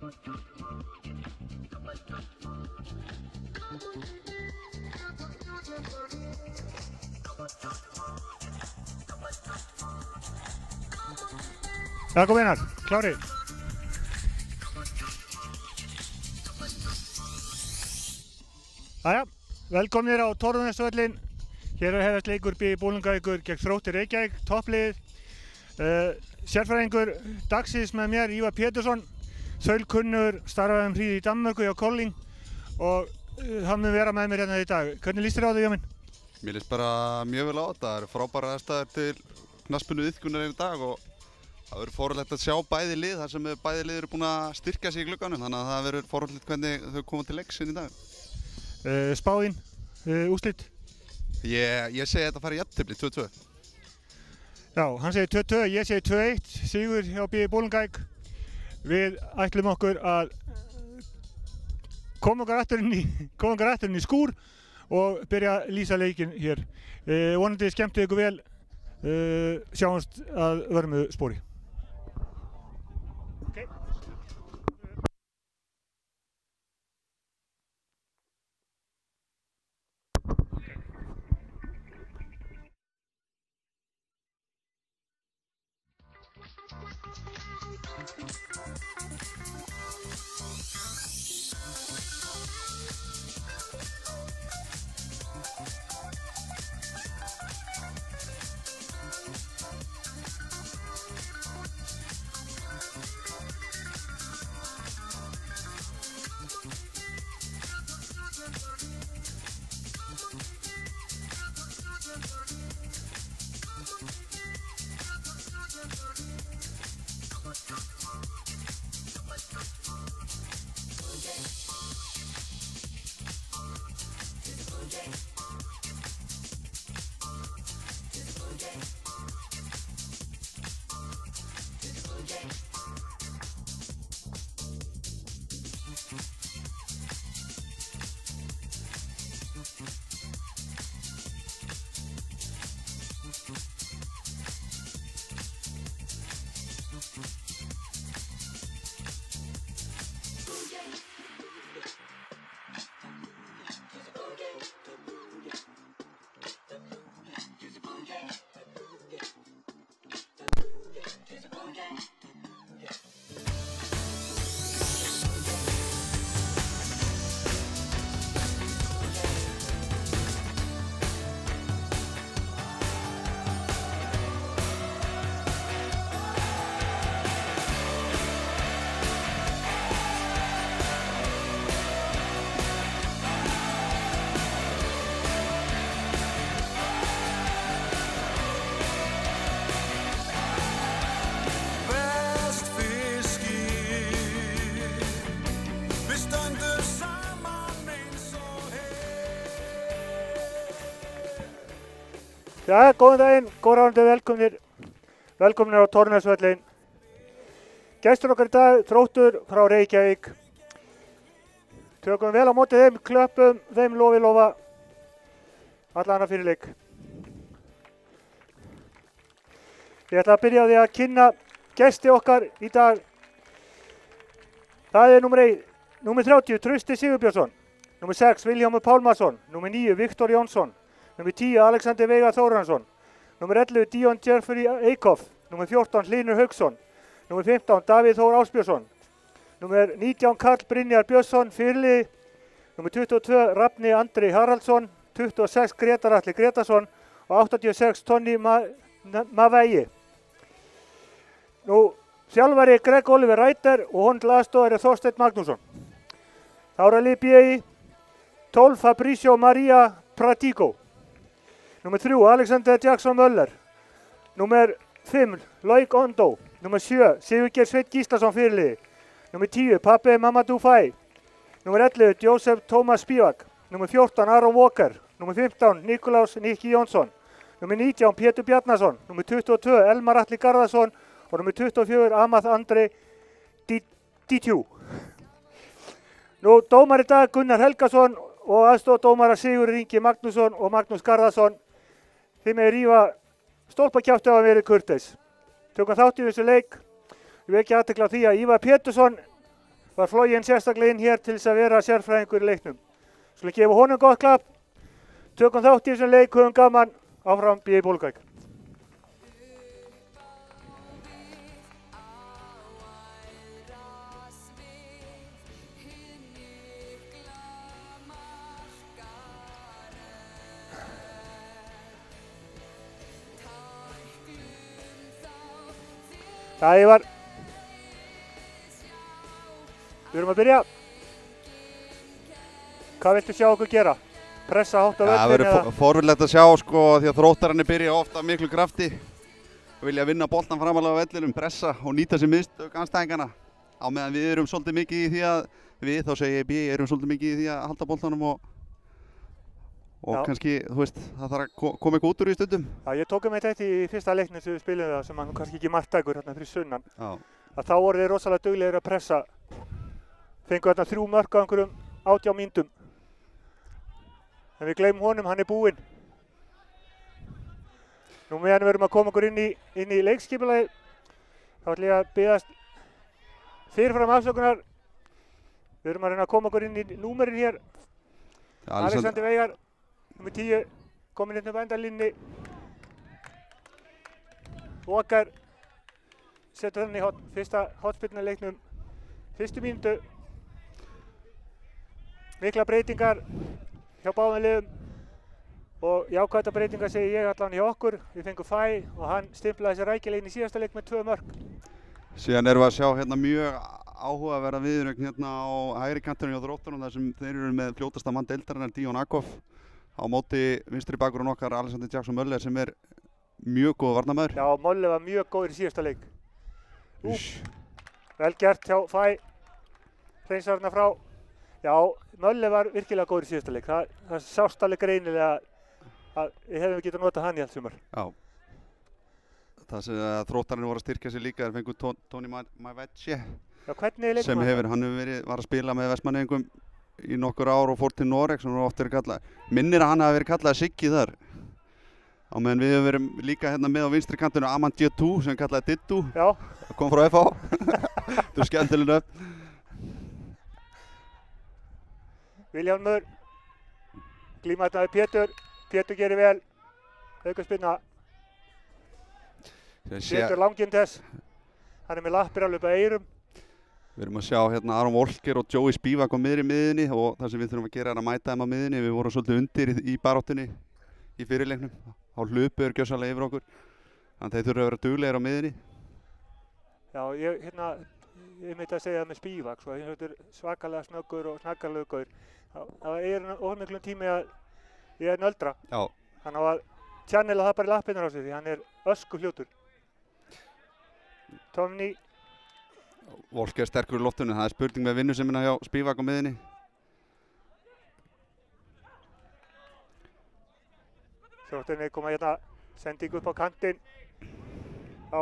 Já, kom einar, klárir. Jæja, velkomnir á Torfanesvöllinn. Hér hefjast leikur B Bolungarvíkur gegn Þrótti Reykjavík, toppliðið. Sérfræðingur dagsins með mér, Ívar Pétursson, þaulkunnur, starfaði hríð í Danmörku hjá Kolding og hann mun vera með mér hérna í dag. Hvernig líst þér á þig, Jóminn? Mér líst bara mjög vel á þetta. Það eru frábærar aðstæður til knattspyrnuiðkunar í dag og það verður forvitnilegt að sjá bæði lið þar sem bæði lið eru búin að styrkja sig í glugganum, þannig að það verður forvitnilegt hvernig þau koma til leiks inn í dag. Spáðinn, úrslit? Ég segi þetta fari í jafntefli, 2-2. Já, hann segir 2-2, ég segi 2-1, sigur hjá B Bolungarvík. Við ætlum okkur að koma okkar aftur inn í skúr og byrja að lýsa leikinn hér. Vonandi skemmtið ykkur vel, sjáumst að vörmu spori. Já, góðan daginn, góðan velkomnir á Torfanesvöllinn. Gestur okkar í dag, Þróttur frá Reykjavík. Tökum vel á móti þeim, klöppum þeim lofa alla hana fyrir leik. Ég ætla að byrja á því að kynna gesti okkar í dag. Það er númer 30, Trausti Sigurbjörnsson, númer 6, Vilhjálmur Pálmarsson, númer 9, Viktor Jónsson, númer 10, Alexander Veigar Þórhansson, númer 11, Dion Jeffrey Eikhoff, númer 14, Hlynur Hauksson, númer 15, Davíð Þór Ásbjörnsson, númer 19, Karl Brynjar Björnsson, fyrirliði, númer 22, Rafni Andri Haraldsson, 26, Grétar Atli Grétarsson og 86, Tonni Mavegi. Nú, þjálfari Greg Oliver Reiter og honum aðstoðari Þorsteinn Magnússon. Þá er að lið BI 12, Fabricio Maria Pratico. Númer 3, Alexander Jackson Möller. Númer 5, Loic Ondo. Númer 7, Sigurgeir Sveinn Gíslason fyrirliði. Númer 10, Pape Mamadou Faye. Númer 11, Joseph Thomas Spivak. Númer 14, Aron Walker. Númer 15, Nikolás Nikki Jónsson. Númer 19, Pétur Bjarnason. Númer 22, Elmar Atli Garðarsson. Og númer 24, Amath Andri Ditjú. Nú, dómar í dag Gunnar Helgason og aðstoðardómarar Sigurður Ingi Magnússon og Magnús Garðarsson. Þið með rífa stólpakjaftu á að vera kurteis. Tökum þátt í þessu leik. Ég vekja athygli á því að Ívar Pétursson var floginn sérstaklega inn hér til þess að vera sérfræðingur í leiknum. Skulum gefa honum gott klapp. Tökum þátt í þessum leik, höfum gaman. Áfram BI Bolungarvík. Það var. Við erum að byrja. Hvað viltu sjá okkur gera? Pressa hátt á völlin eða? Það verður forvillegt að sjá sko því að Þróttararnir byrja ofta miklu krafti. Vilja vinna boltan framalega á vellinum, pressa og nýta sér mistök andstæðinganna. Á meðan við erum svolítið mikið í því að þá segi ég erum svolítið mikið í því að halda boltanum og kannski, þú veist, það þarf að koma eitthvað út úr í stundum. Já, ég tók með þetta í fyrsta leiknum sem við spilum það sem hann kannski ekki marktækur hérna fyrir sunnan. Já. Að þá voru þeir rosalega duglegir að pressa. Fengu þarna 3 mörk á einhverjum 18 mínútum. En við gleymum honum, hann búinn. Nú meðan við erum að koma okkur inn í leikskipulagi, þá ætlum ég að biðjast fyrirfram afsökunar. Við erum að reyna að koma okkur inn í númerin hér. Alexander Veigar, nummer 10, kominn inn á endalínni. Okkar setur hann í fyrsta hotspyrnu leiknum. Fyrstu mínútu. Mikla breytingar hjá báðum liðum og jákvæða breytingar segi ég allan hjá okkur. Við fengum Fæ og hann stimplaði þessi rækilega inn í síðasta leik með 2 mörk. Síðan erum við að sjá hérna mjög áhugaverða viðureign hérna á hægri kantinum hjá Þrótturum þar sem þeir eru með fljótasta mann deildarinnar Díon Akoff á móti vinstri bakvörðurinn okkar Alexander Jackson Möller sem er mjög góð varnarmaður. Já, Möller var mjög góður í síðasta leik. Vel gert hjá Fæ. Hreinsar hérna frá. Já, Möller var virkilega góður í síðasta leik. Það sást alveg greinilega að við hefðum getað notað hann í allt sumar. Já. Það sem Þróttararnir voru að styrkja sig líka er fengu Tony Mavecci. Já, hvernig er leikmaður? Sem var að spila með Vestmannaeyingum í nokkur ár og fór til Noregs sem oft verið kallað. Minnir að hann hafi verið kallað Siggi þar. Á meðan við hefum verið líka hérna með á vinstri kantinu Amand Djettou sem kallaði Dittu. Já. Kom frá FH. Þetta er skemmtileg nöfn. Vilhjálmur glíma þetta við Pétur. Pétur gerir vel. Aukaspyrna. Pétur langinn þess. Hann með lappir alveg upp að eyrum. Við erum að sjá hérna Aron Volker og Joey Spivak á miðri miðjunni og það sem við þurfum að gera er að mæta þeim á miðjunni. Við vorum svolítið undir í baráttunni í fyrirleiknum. Á hlupu er gjörsamlega yfir okkur. Þannig að þeir þurfa að vera duglegir á miðjunni. Já, ég myndi að segja það með Spivak. Þetta er svakalega snöggur og snaggarlegur. Það er ómiklum tími að ég er nöldra. Já. Hann á að channela það bara í lappirnar á sig því hann er öskufljótur. Tomny. Volker er sterkur í loftinu, það er spurning með vinnusemina hjá Spivak á miðjunni. Þróttararnir koma hérna, sending upp á kantinn á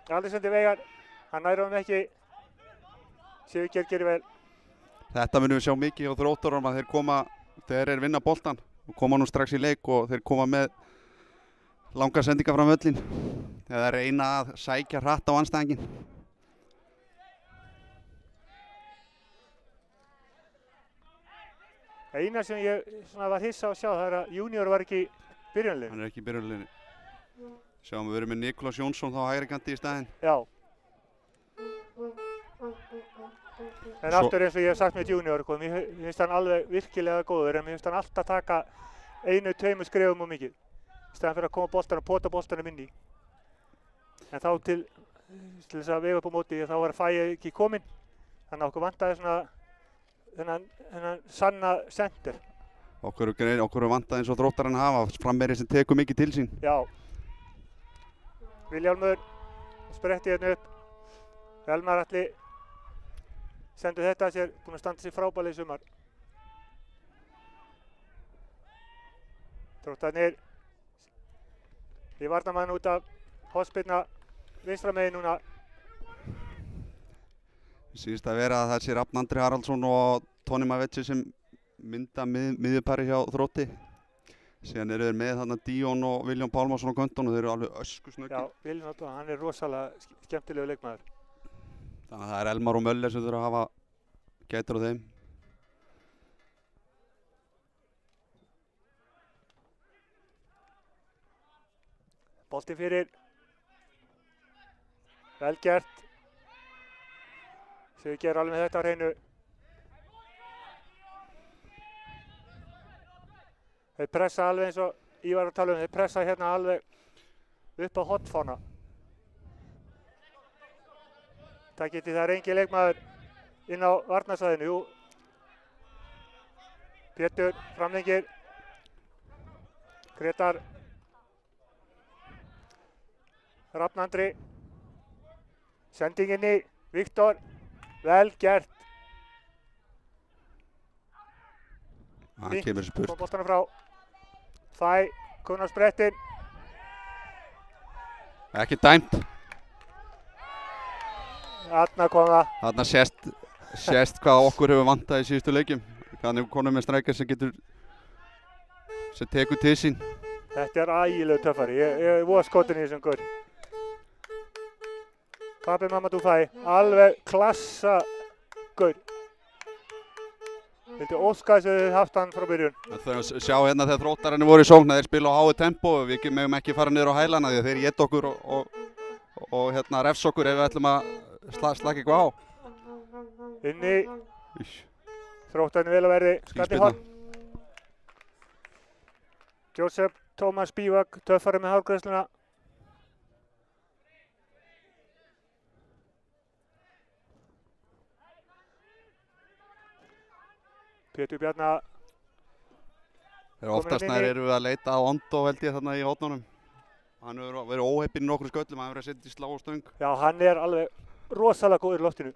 Alexander Veigar. Hann nær honum ekki. Sigurgeir gerir vel. Þetta munum við sjá mikið á Þróttarum að þeir eru vinna boltan og koma nú strax í leik og þeir koma með langar sendingar fram völlin eða reyna að sækja hratt á andstæðinginn. Eina sem ég var hissa að sjá það er að Junior var ekki í byrjunarliðinu. Hann er ekki í byrjunarliðinu. Sjáum við erum með Nikolás Jónsson þá hægri kanti í staðinn. Já. En aftur eins og ég hef sagt með Junior, mér finnst hann alveg virkilega góður en mér finnst hann alltaf taka 1-2 skrefum og mikið. Í staðan fyrir að koma boltanum, pota boltanum inn í. En þá til þess að vega upp á móti þá var Fæ ekki kominn. Þannig að okkur vantaði svona þennan sanna center. Okkur er vantað eins og Þróttararnir hafa, frammeiri sem tekur mikið til sín. Já. Vilhjálmur spretti hérna upp. Elmar Atli sendur þetta að sér, búinn að standa sér frábærlega í sumar. Þróttararnir í varnarmann út af hotspyrna vinstra megin núna. Sýnist að vera að það sé Rafn Andri Haraldsson og Tony Mavecci sem mynda miðjupari hjá Þrótti. Síðan eru þeir með þarna Díon og William Pálmarsson á köntunum og þeir eru alveg öskusnöggir. Já, William hann er rosalega skemmtilegu leikmaður. Þannig að það er Elmar og Möller sem þurfa að hafa gætir á þeim. Bolti fyrir. Vel gert. Sigurgeir alveg með þetta á hreinu. Þeir pressa alveg eins og Ívar að tala um. Þeir pressa hérna alveg upp á hotfána. Það geti það engin leikmaður inn á varnarsvæðinu. Jú. Pétur framlengir. Gretar. Rafn Andri. Sendinginni. Viktor. Vel gert. Það kemur spurt. Kom boltana frá. Fæ, komin á sprettin. Ekki dæmt. Þarna kom það. Þarna sést hvað okkur hefur vantað í síðustu leikjum. Þannig konum með strækjar sem tekur til sín. Þetta er ægilegu töffari. Ég er voða skotin í þessum gaur. Papi Mamadou Fæ, alveg klassa gaur. Vildi óska þess að þið haft hann frá byrjun. Það þarf að sjá hérna þegar Þróttararnir voru í sókn að þeir spila á háu tempó. Við megum ekki fara niður á hælana því að þeir éta okkur og hérna refs okkur ef við ætlum að slaka eitthvað á. Inni. Þróttararnir vel að verði. Skatti horn. Joseph Tómas Spivak, töffari með hárgreiðsluna. Pétur Bjarna. Þegar oftast nær erum við að leita á Ondo held ég þarna í hornunum. Hann hefur verið óheppinn í nokkrum sköllum, hann hefur verið að setja í slá og stöng. Já, hann er alveg rosalega góður í loftinu.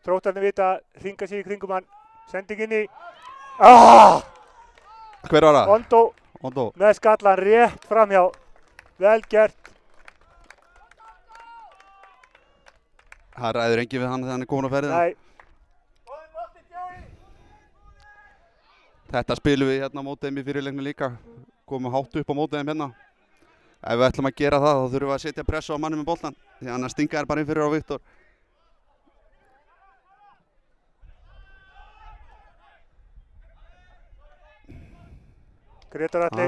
Þróttararnir vita, hringa sig í kringum hann. Sending inn í. Hver var það? Ondo. Með skallan rétt framhjá. Vel gert. Það ræður enginn við hann þegar hann er komin á ferðina. Nei. Þetta spilum við hérna á móti þeim í fyrirleiknum líka. Komum hátt upp á móti þeim hérna. Ef við ætlum að gera það þá þurfum við að setja pressu á manni með boltan. Því annars stinga bara inn fyrir á Viktor. Gretar Atli.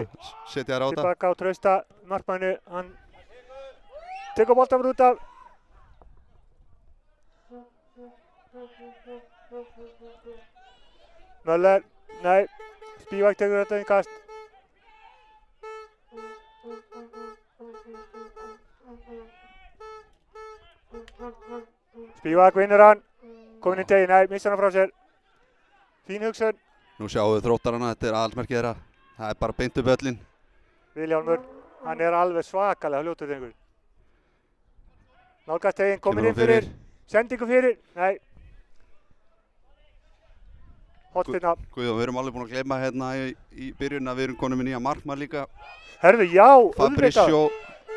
Setja þær á þetta. Tilbaka á Trausta markmannu. Hann tekur boltan út af. Möller. Nei, Spivak tekur þetta í kast. Spivak vinnur hann. Komin inn tegi, nei, missar hann frá sér. Fín hugsun. Nú sjáum við Þróttarana, þetta er aðalsmerkið þeirra. Það er bara beint upp völlinn. Vilhjálmur, hann er alveg svakalega fljótur drengur. Nálgast teginn, komin inn fyrir. Sendingu fyrir, nei. Hotspinna. Guðjón, við erum alveg búin að gleyma hérna í byrjun að við erum konum með nýja markmann líka. Herðu, já, Fabrizio.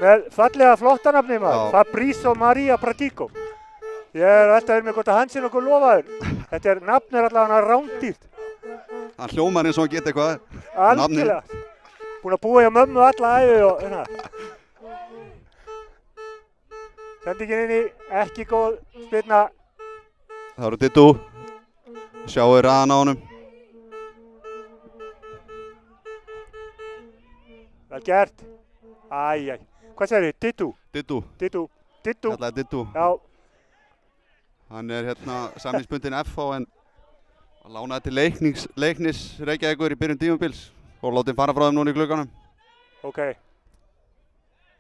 Með fallega flottanafni maður. Fabrizio Maria Pratico. Ég er alltaf með hvort að hann sé nokkuð lofaður. Þetta nafn er allavega rándýrt. Hann hljómar eins og hann geti eitthvað. Algjörlega. Búin að búa hjá mömmu alla ævi og hérna. Sendingin inn í, ekki góð spilna. Það eru Dittu. Sjáu raðan á honum. Vel gert. Æjæj. Hvað segir þið? Dittu? Dittu. Kallaði Dittu. Já. Hann er hérna samningsbundinn FH en lánaði til Leiknis Reykjavíkur í byrjun tímabils og látið fara frá þeim núna í glugganum. Ok.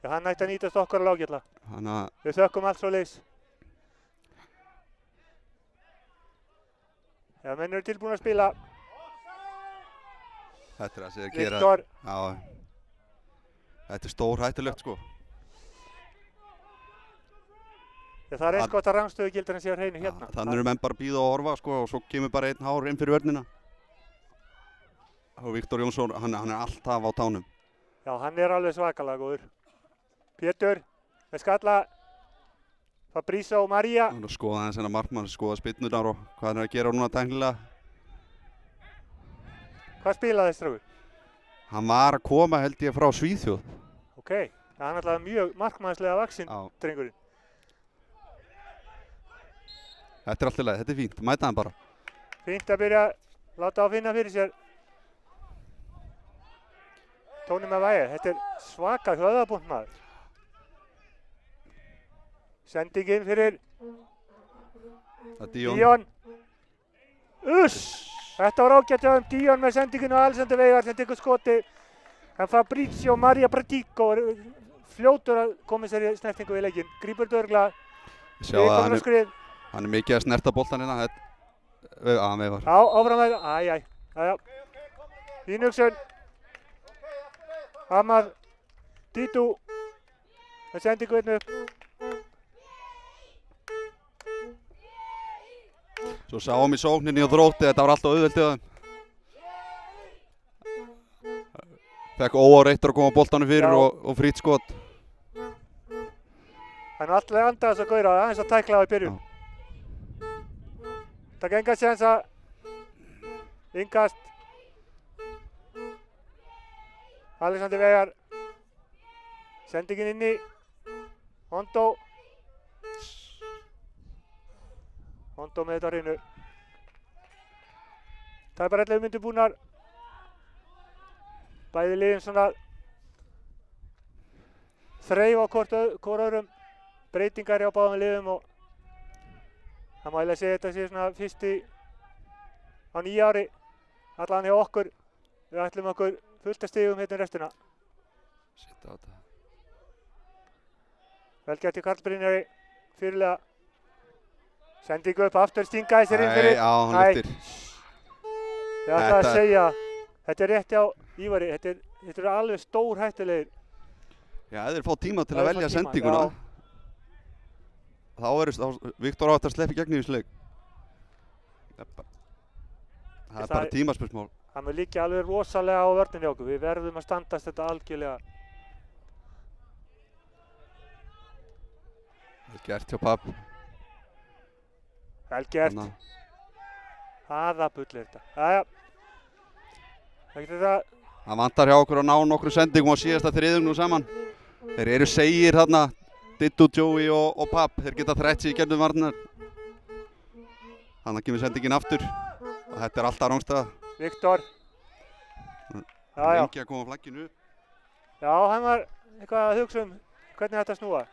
Já, hann ætti að nýtast okkar lágjalla. Hanna... Við þökkum allt svo leys. Já, menn eru tilbúin að spila. Þetta er það sem þeir gera. Viktor. Já. Þetta er stór hættulegt sko. Já, það er eins gott að rangstöðugildurinn sé á hreinu hérna. Þannig eru menn bara að bíða og horfa sko og svo kemur bara einn hár inn fyrir vörnina. Og Viktor Jónsson, hann er alltaf á tánum. Já, hann er alveg svakalega góður. Pétur með skalla. Fabrizio Maria. Og skoða aðeins hennar markmann, skoða spyrnurnar og hvað hann er að gera núna tæknilega. Hvað spilaði strákur? Hann var að koma held ég frá Svíþjóð. Ok, hann er alltaf mjög markmannslega vaxinn drengurinn. Þetta er allt í lagi, þetta er fínt, mæta hann bara. Fínt að byrja að láta á finna fyrir sér. Tóni með vægi. Þetta er svaka höfðabúnt maður. Sendingin fyrir Díon. Þetta var ágætt hjá Díon með sendinginu og Alexander Veigar sem tekur skoti. En Fabrizio Maria Pratico er fljótur að koma sér í snertingu í leikinn. Grípur dörgla. Sjá að hann er mikið að snerta boltan hérna. Veigar. Áfram Veigar. Æja. Fín hugsun. Amar Dítu. Það sendingu einn upp. Svo sáum í sókninni og Þrótti, þetta var alltaf auðveldið þeim. Fekk óáreittur að koma boltanum fyrir og frýtt skot. Hann er alltaf andað þess að gauðra, aðeins að tækla á í byrjun. Takk enga sénsa. Ingast. Alexander Veigar. Sendingin inn í. Hondo með þetta á hreinu. Það er bara 11 mínútur búnar. Bæði liðin svona þreif á hvor öðrum. Breytingar á báðum liðum og það má eiginlega segja þetta sé svona fyrsti á nýja ári. Allan hjá okkur. Við ætlum okkur fullt að stigum hérna restina. Sitt á þetta. Vel gert í Karl Brynjari. Fyrirlega. Sendingu upp aftur, stingaði sér inn fyrir. Já, hann lyftir. Ég ætla að segja, þetta er rétt hjá Ívari, þetta er alveg stór hættulegir. Já, þeir fá tíma til að velja sendinguna. Þá verður Viktor átt að sleppa í gegn í þessu leik. Það er bara tímaspursmál. Það mun líka alveg rosalega á vörninni okkur, við verðum að standast þetta algjörlega. Vel gert hjá Papp. Vel gert. Hvaða bull er þetta? Jæja. Það vantar hjá okkur að ná nokkru sendingum á síðasta þriðjungnum saman. Þeir eru segir þarna, Dittu, Joey og Papp. Þeir geta þrætt sig í gegnum varnar. Þannig kemur sendingin aftur. Og þetta er alltaf rángstæða. Viktor. Lengi að koma flagginu upp. Já, hann var eitthvað að hugsa hvernig þetta snúa.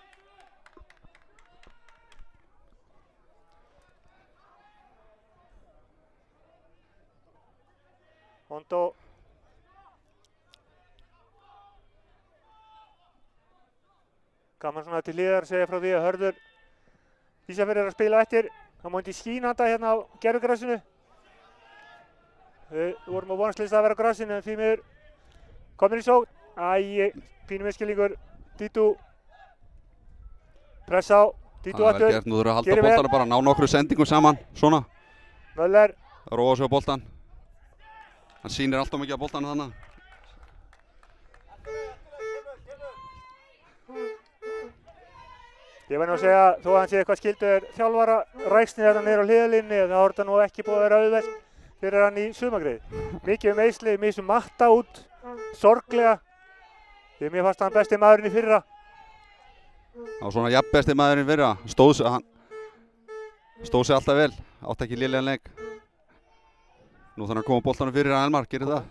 Hondo. Gaman svona til hliðar segja frá því að Hörður Ísafjörður er að spila eftir. Hann múndi skínanda hérna á gerfugrassinu. Við vorum á vonslista að vera á grassinu en því miður komir í sókn. Pínu miskilningur. Dítu. Pressa á. Dítu aftur. Það er vel gert, nú þurfum að halda boltanum bara, ná nokkru sendingum saman. Svona. Möller. Róa sig á boltan. Hann sýnir alltaf mikið á boltanum þannig. Ég verð nú að segja, þó að hann sé eitthvað skildur þjálfara ræksni þetta niður á hliðarlínni, þá er þetta nú ekki búið að vera auðvelt fyrir hann í sumargreið. Mikið meiðsli, misum matta út, sorglega. Því mér fannst hann besti maðurinn í fyrra. Já, svona jafn besti maðurinn í fyrra. Stóð sig alltaf vel, átti ekki lélegan leik. Nú þannig að koma boltanum fyrir að Elmar, gerir það.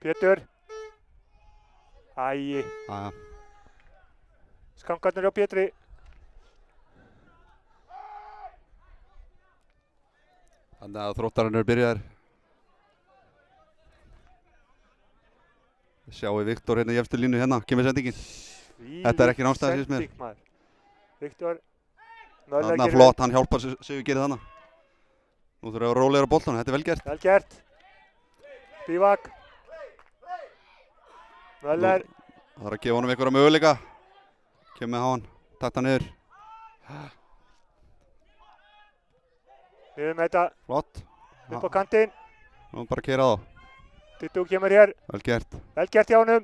Pétur. Skangarnir á Pétri. Þannig að Þróttarinn eru byrjaðir. Sjáum við Viktor hérna í efstu línu hérna, kemur sendingin. Þetta er ekki nástæða síðust mér. Viktor. Þannig að flott, hann hjálpar sig við gerði þannig. Nú þurfum við að róleira boltanum, þetta er vel gert. Vel gert. Bívak. Möller. Það þarf að gefa honum einhverja möguleika. Kemur með hann, takta niður. Við höfum þetta. Flott. Upp á kantinn. Nú bara að keyra þá. Dittu kemur hér. Vel gert. Vel gert hjá honum.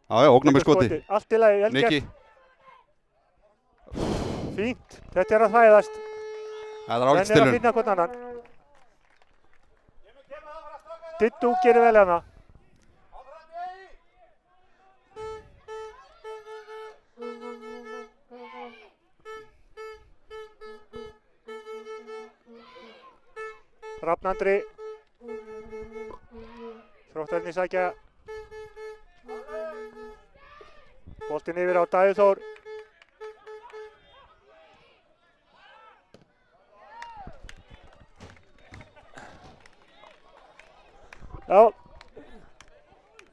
Já, ógnar með skoti. Allt í lagi, vel gert. Fínt, þetta er að þvæðast. Það er ágætt stilur. En er að finna hvern annan. Dittu gerir vel hana. Árni Andri. Þróttararnir sækja. Boltinn yfir á Davíð Þór. Já.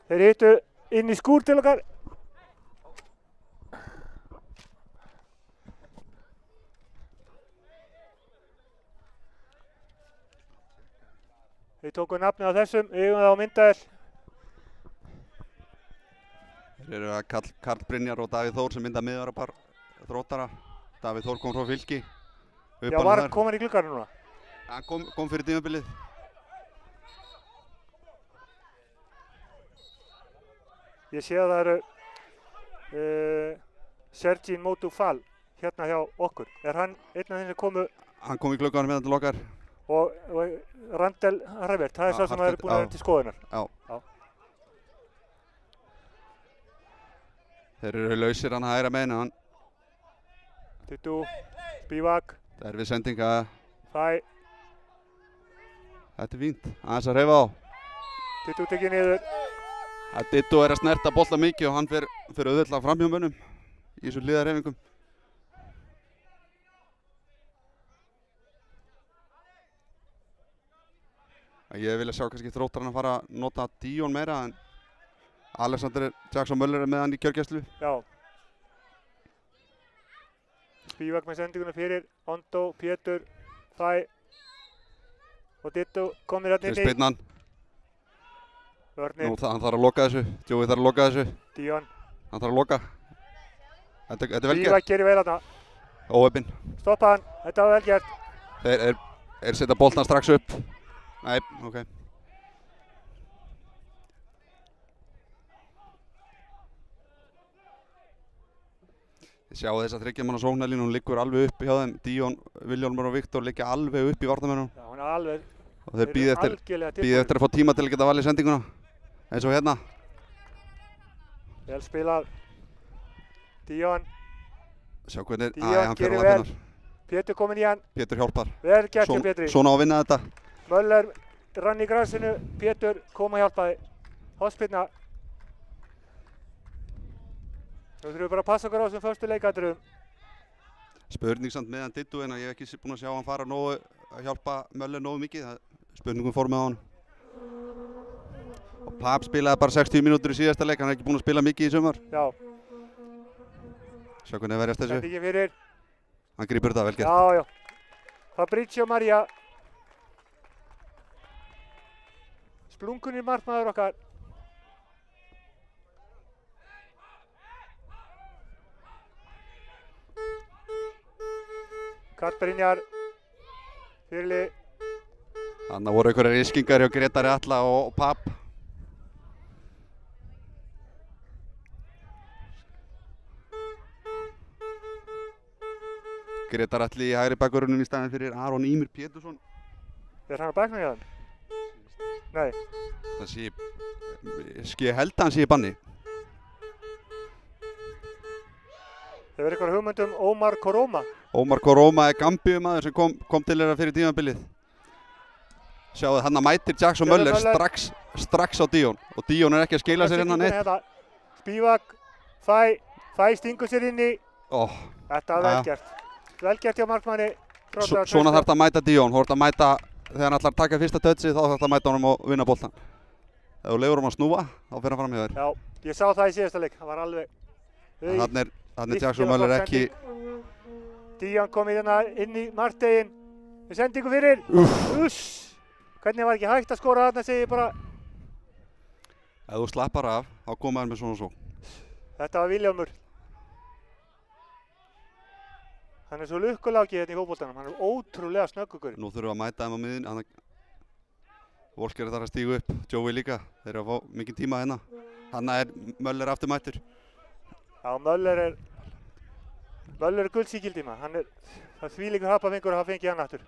Þeir hittu inn í skúr til okkar. Við tókum nafnið á þessum, við eigum það á myndavél. Þeir eru að Karl Brynjar og Davíð Þór sem mynda miðvarapar Þróttara. Davíð Þór kom frá Fylki. Já, var hann komin í glugganum núna? Hann kom fyrir tímabilið. Ég sé að það eru Sergin Motufal hérna hjá okkur. Er hann einn af þeim sem komu? Hann kom í glugganum meðan til okkar. Og Randel Rævert, það er sá sem það eru búin að vera til skoðunar. Já. Þeir eru lausir hann hægra megin hann. Dittu, Spivak. Það er við sendinga. Fæ. Þetta er fínt, aðeins að hreyfa á. Dittu tekið niður. Dittu er að snerta bolta mikið og hann fer auðvitað fram hjá mönnum í þessu hliðarhreyfingum. Ég vilja sjá kannski Þróttarana fara að nota Díon meira en Alexander Jackson Möller er með hann í kjörgæslu. Já. Spivak með sendinguna fyrir Ondo, Pétur, Fæ og Dittu komir hérna inn í. Spinnan. Vörninn. Nú hann þarf að loka þessu. Joey þarf að loka þessu. Díon. Hann þarf að loka. Þetta er vel gert. Spivak gerir vel þarna. Óheppinn. Stoppa hann. Þetta var vel gert. Þeir setja boltan strax upp. Nei, ok. Þið sjáu þess að þriggjamanna sóknarlínu, hún liggur alveg uppi hjá þeim. Díon, Vilhjálmur og Viktor liggja alveg uppi í varnarmönnum. Já, hún er alveg. Og þeir bíða eftir að fá tíma til að geta valið sendinguna. Eins og hérna. Vel spilað. Díon. Sjá hvernig, Díon gerir vel. Pétur kominn í hann. Pétur hjálpar. Vel gert hjá Pétri. Svona á að vinna þetta. Möller rann í grasinu. Pétur kom að hjálpaði. Hóspilna. Nú þurfum við bara að passa okkur á þessum förstu leikadröfum. Spurning samt meðan Dittu en ég hef ekki búinn að sjá hann fara að hjálpa Möller nógu mikið. Spurningum fór með á hann. Og Pab spilaði bara 60 mínútur í síðasta leik, hann er ekki búinn að spila mikið í sumar. Já. Sjá hvernig verjast þessu. Sendingin fyrir. Hann grípur þetta vel gert. Já. Fabrizio Maria. Splunkunir markmaður okkar. Karl Brynjar. Fyrirlið. Þannig voru einhverjar riskingar hjá Grétari Atla og Pab. Grétar Atli í hægri bakvörðunum í staðinn fyrir Aron Ímir Pétursson. Er hann á bekknum hjá hann? Nei. Það sé, ég held að hann sé í banni. Það verður eitthvað hugmynd Ómar Koroma. Ómar Koroma er Gambíumaður sem kom til þeirra fyrir tímabilið. Sjáðu, hann mætir Jackson Möller strax á Díon. Og Díon er ekki að skila sér hérna neitt. Spivak, Fæ stingur sér inn í. Þetta var vel gert. Vel gert hjá markmanni. Svona þarf þetta að mæta Díon. Þú þarf að mæta, þegar hann ætlar að taka fyrsta touchi, þá þarf þetta að mæta honum og vinna boltan. Ef þú leyfur hann að snúa, þá fer hann fram hjá þér. Já, ég sá það í síðasta leik. Það var alveg. Þannig Jackson Möller ekki. Díon kom inn í markteginn. Við sendingu fyrir. Hvernig var ekki hægt að skora þarna, segi ég bara. Ef þú slappar af, þá koma hann með svona og svo. Þetta var Vilhjálmur. Hann er svo lukkulákið hérna í fótboltanum. Hann er ótrúlega snöggur. Nú þurfum við að mæta þeim á miðjunni. Volker þarf að stígu upp. Joey líka. Þeir eru að fá mikinn tíma hérna. Hanna er Möller aftur mættur. Já, Möller er guldsíkildi maður. Það þvílíkur hapafengur að hafa fengið hann aftur.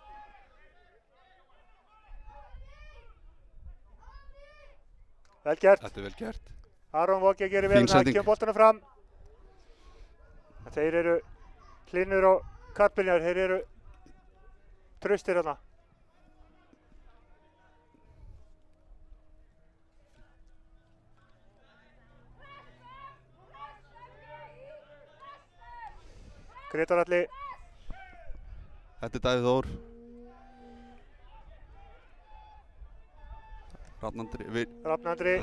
Vel gert. Þetta er vel gert. Aron Vogge gerir vel með að kemur boltana fram. Þeir eru Hlynur og Karl Brynjar, þeir eru traustir hérna. Grétar Atli. Þetta Davíð Þór. Rafn Andri.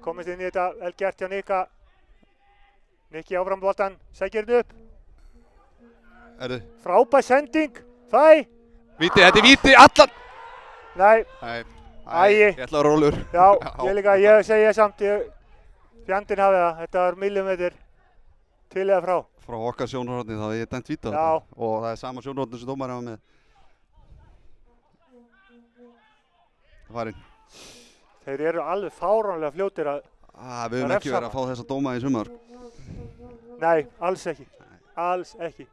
Komist inn í þetta, vel gert hjá Nikka. Nikki áfram boltan, sækir þetta upp. Frábær sending. Fæ. Víti, þetta víti, allan. Nei. Æi. Ég ætla að rólur. Já, ég líka, ég segi samt, fjandinn hafi það. Þetta var millimetr til eða frá. Frá okkar sjónarhorni þá hef ég dæmt víti á þetta. Já. Og það sama sjónarhorni sem dómarinn var með. Farinn. Þeir eru alveg fáránlega fljótir að við höfum ekki verið að fá þessa dóma í sumar. Nei, alls ekki. Alls ekki.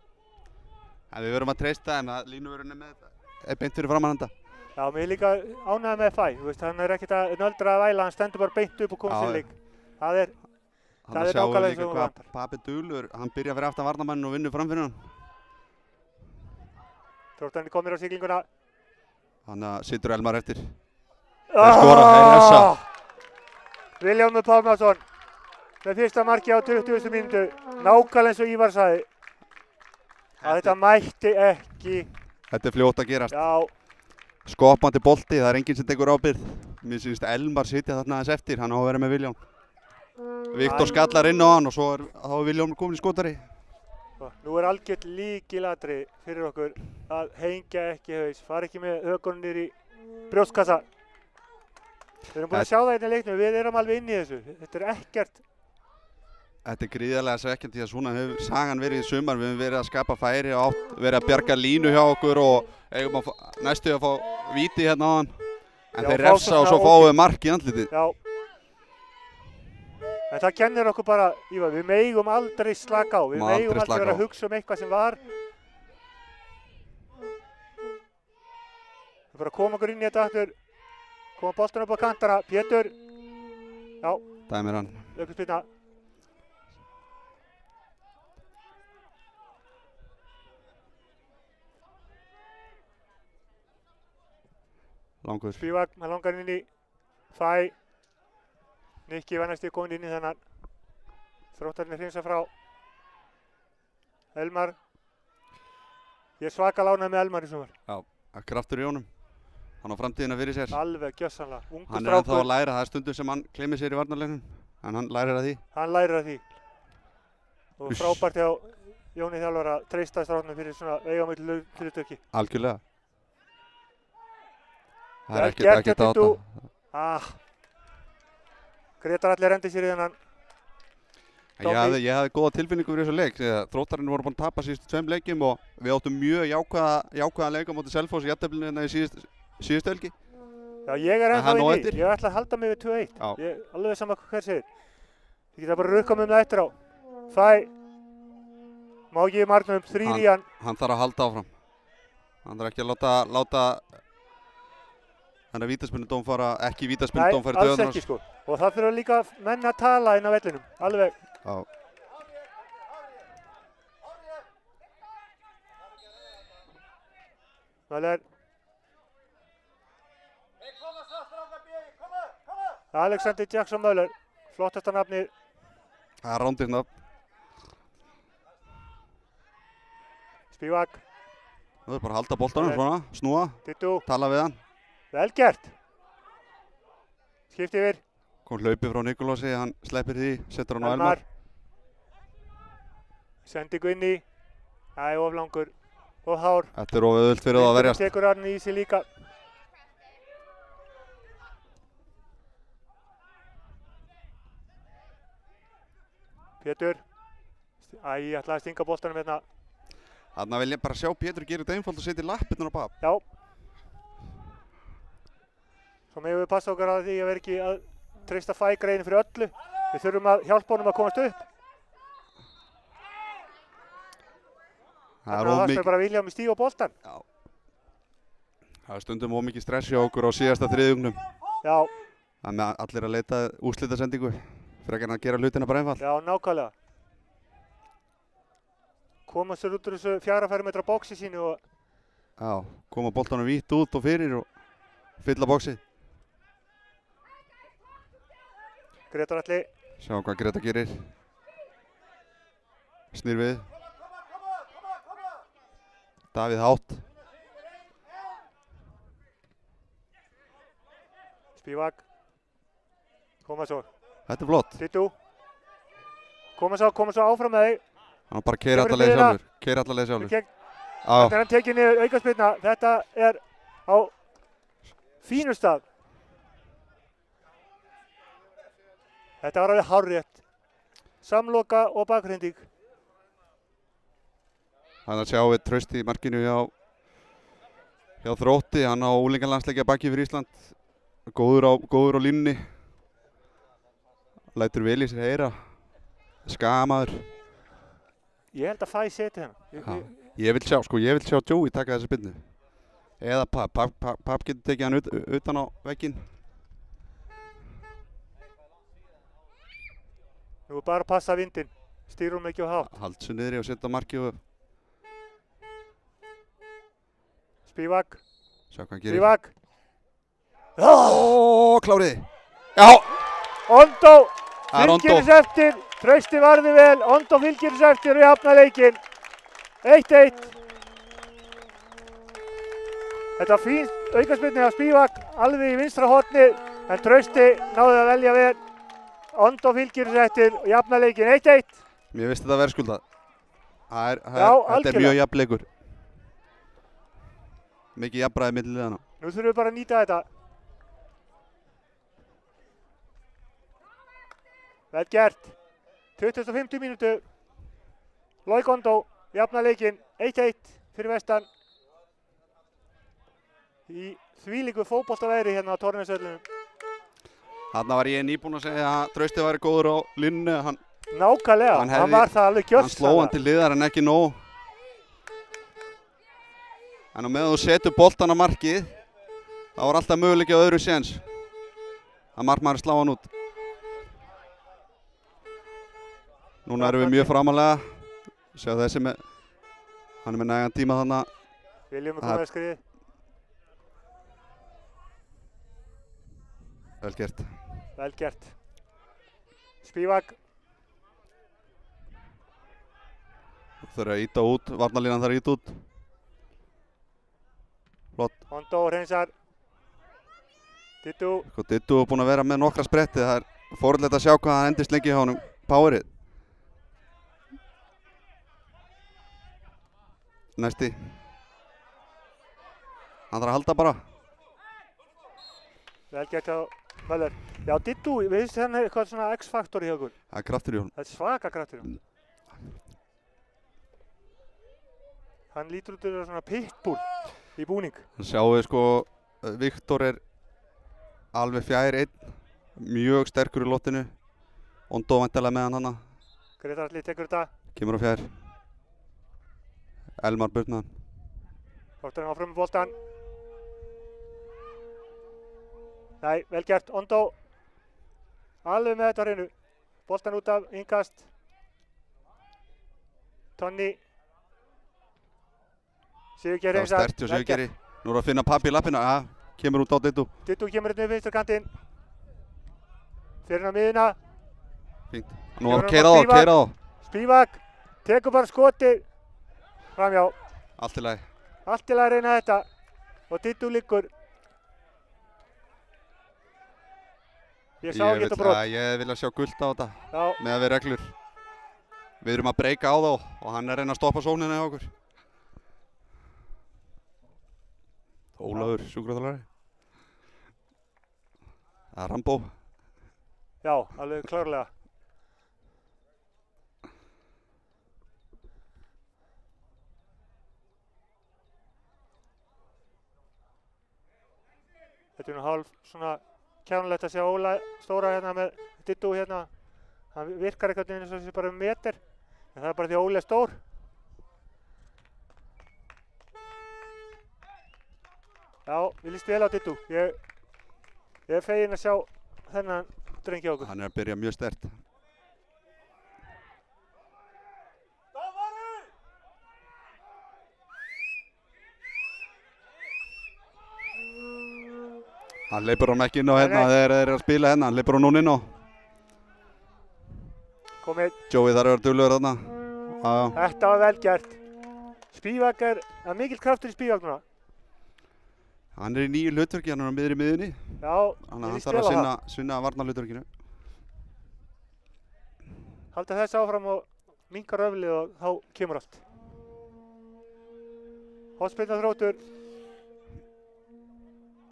Við verum að treysta þeim að línuvörunni með þetta beint fyrir framan handa. Já, mér er líka ánægður með Fæ. Hann er ekkert að nöldra að væla, hann stendur bara beint upp og komið sér leik. Það er nákvæmlega eins og hún vantar. Papi Dulur, hann byrja fyrir aftan varnarmannin og vinnur fram fyrir hann. Þróttarinn komir á siglinguna. Þannig að situr Elmar eftir. Þeir skora, þeir refsa. Vilhjálmur Pálmason með fyrsta marki á 20. mínútu. Nákvæmlega eins og Ívar sagði. Að þetta mætti ekki. Þetta er fljótt að gerast. Já. Skoppandi bolti, það er enginn sem tekur ábyrgð. Mér syns Elmar sitja þarna aðeins eftir, hann á að vera með Vilhjálm. Viktor skallar inn á hann og svo er Vilhjálmur komin í skotari. Nú er algjört lykilatriði fyrir okkur að hengja ekki haus, fara ekki með hökunum niður í brjóstkassa. Við erum búin að sjá það hérna í leiknum, við erum alveg inn í þessu. Þetta er ekkert. Þetta er gríðarlega svekkjandi því að svona hefur sagan verið í sumar. Við höfum verið að skapa færi og verið að bjarga línu hjá okkur og eigum að næstu að fá víti hérna á hann. En þeir refsa og svo fáum við mark í andlitið. Já. En það kennir okkur bara, Ívar, við megum aldrei slaka á. Við megum aldrei vera að hugsa um eitthvað sem var. Við bara koma okkur inn í þetta aftur. Koma boltan upp á kantana. Pétur. Já. Dæmir hann. Aukaspyrna. Langur. Spívak, hann langar inn í Fæ. Nikki var næstu komin inn í þennan. Þróttarinn er hreinsa frá. Elmar. Ég er svakal ánægður með Elmar í sumar. Já, kraftur í honum. Hann á framtíðina fyrir sér. Alveg gjörsamlega. Ungur strákur. Hann er ennþá að læra, það er stundum sem hann gleymir sér í varnarleiknum. En hann lærir að því. Hann lærir að því. Og frábært hjá Jóni þjálfara að treysta stráknum fyrir svona veigamiklu hlutverki. Algjörlega. Það er ekkert að átta. Grétar Atli rendi sér í þennan. Ég hafði góða tilfinningu fyrir þessu leik. Þróttarinn voru búin að tapa síðustu 2 leikjum og við áttum mjög jákvæða leik á móti Selfoss í jafnteflinu hérna í síðustu helgi. Já, ég er ennþá inn í. Ég ætla að halda mig við 2-1. Alveg sama hver segir. Ég geta bara rukkað mig um það eftir á. Fæ. Má ekki marknum 3 í hann. Hann þarf að halda áfram. Hann þarf ekki að láta Þannig að vítaspyrnudóm fara, ekki vítaspyrnudóm fara í döðunar. Nei, alls ekki sko. Og það þurfa líka menn að tala inn á vellinum. Alveg. Já. Möller. Alexander Jackson Möller. Flottasta nafnið. Það er rándið nafn. Spívak. Það er bara að halda boltanum svona, snúa, Dittu. Tala við hann. Vel gert. Skipt yfir. Kom hlaupið frá Nikolási, hann sleppir því, setur hann á Elmar. Sendingu inn í. Æ, of langur. Of hár. Þetta er of auðvelt fyrir það að verjast. Tekur hann í sig líka. Pétur. Æ, ég ætlaði að stinga boltanum hérna. Þarna vil ég bara sjá Pétur gera þetta einfalt og setja lappirnar á Pab. Já. Svo megum við passa okkar að því að vera ekki að treysta Fæ-greiðin fyrir öllu. Við þurfum að hjálpa honum að komast upp. Þannig að það er bara Vilhjálmur stíga á boltan. Já. Það er stundum ómikið stress hjá okkur á síðasta þriðjungnum. Já. Þannig að allir að leita úrslitasendingu. Frekar en að gera hlutina bara einfalt. Já, nákvæmlega. Koma sér út úr þessu 4 metra bóksi sínu og... Já, koma boltanum vítt út og fyrir og fylla bóksið. Grétar Atli. Sjá hvað Grétar gerir. Snýr við. Davíð hátt. Spivak. Koma svo. Þetta er flott. Dittu. Koma svo áfram með þig. Hann bara keyrir alla leið sjálfur. Keyrir alla leið sjálfur. Þetta er hann tekið niður aukaspyrna. Þetta er á fínu stað. Þetta var alveg hárrétt. Samloka og bakhrinding. Þannig að sjá við Trausti í markinu hjá Þrótti. Hann á úlingalandsleikja baki fyrir Ísland. Góður á línunni. Lætur vel í sér heyra. Skamaður. Ég held að Fæ seti hérna. Ég vil sjá Joey taka þessa spyrnu. Eða Papp getur tekið hann utan á vegginn. Nú er bara að passa vindinn. Stýrum ekki á hátt. Hald svo niðri og setja markið og Spivak. sjá hvað hann gerir. Spivak. Kláriði. Já! Ondo Það er Ondo. fylgir þess eftir. Trausti varði vel. Ondo fylgir þess eftir og jafna leikinn. 1-1. Þetta var fín aukaspyrna hjá Spivak. Alveg í vinstra horni. En Trausti náði að velja vel. Ondo fylgir þess eftir og jafna leikinn. 1-1. Mér finnst þetta verðskuldað. Þetta er algjörlega. mjög jafn leikur. Mikið jafnræði milli liðanna. Nú þurfum við bara að nýta þetta. Vel gert. 25 mínútu. Loik Ondo jafna leikinn. 1-1 fyrir vestan. Í þvílíku fótboltaveðri hérna á Torfnesvellinum. Þarna var ég nýbúinn að segja að Trausti væri góður á línunni. Nákvæmlega, hann var það alveg gjörsamlega. Hann sló hann til liðar en ekki nóg. En á meðan þú setur boltan á markið, þá var alltaf möguleiki á öðru séns. Að markmaður slá hann út. Núna erum við mjög framalega. Sjá þessi með, hann er með nægan tíma þarna. Viljum við koma að skriði. Vel gert. Vel gert. Spivak. Þau eru að íta út, varnarlínan þarf að íta út. Flott. Ondo hreinsar. Dittu. Dittu er búinn að vera með nokkra spretti. Það er forvitnilegt að sjá hvað hann endist lengi hjá honum. Powerið. Næsti. Hann þarf að halda bara. Vel gert á Möller. Já, Dittu, við finnst hérna eitthvað svona X-faktor í okkur. Það er kraftur í honum. Það er svaka kraftur í honum. Hann lítur út af svona pitbull í búning. Þannig sjáum við sko, Viktor er alveg fjær einn, mjög sterkur í lottinu. Ondo væntanlega með hann hana. Gretar Atli tekur þetta. Kemur á fjær. Elmar burnaðan. Þátturinn áfram með boltan. Nei, vel gert. Ondo. Alveg með þetta á hreinu. Boltan út af, innkast. Tonni. Sigurgeir Það var sterkt hjá Sigurgeiri. Nú er að finna Papp í lappina. Ja, kemur út á Dittu. Dittu kemur hérna upp vinstra kantinn. Fyrir hann á miðuna. Fínt. Nú að keira þá. Spivak. Tekur bara skotið. Framjá. Allt í lagi. Allt í lagi að reyna þetta. Og Dittu liggur. Ég sá ekki þetta brot. Ég vil að sjá gult á þetta. Já. Með að við reglur. Við erum að breyka á þá og hann er að reyna að stoppa sóknina hjá okkur. Ólafur, sjúkraþjálfari. Það er Rambó. Já, alveg klárlega. Þetta er nú hálf svona kjánulegt að sjá Óla stóra hérna með Dittu hérna. Hann virkar eitthvað eins og þessi bara meter. En það er bara því að Óli er stór. Já, við líst vel á Dittu. Ég er feginn að sjá þennan drengi á okkur. Hann er að byrja mjög sterkt. Hann leipur hann ekki inn á hérna þegar þeir eru að spila hérna. Hann leipur hann núna inn á. Komið. Joey þarf að vera duglegur þarna. Þetta var vel gert. Spivak það er mikill kraftur í Spivak núna. Hann í nýju hlutverki, hann á miðri miðunni. Já, Þannig að hann þarf að sinna varnarhlutverkinu. Halda þess áfram og minkar öflið og þá kemur allt. Hornspyrna þróttur.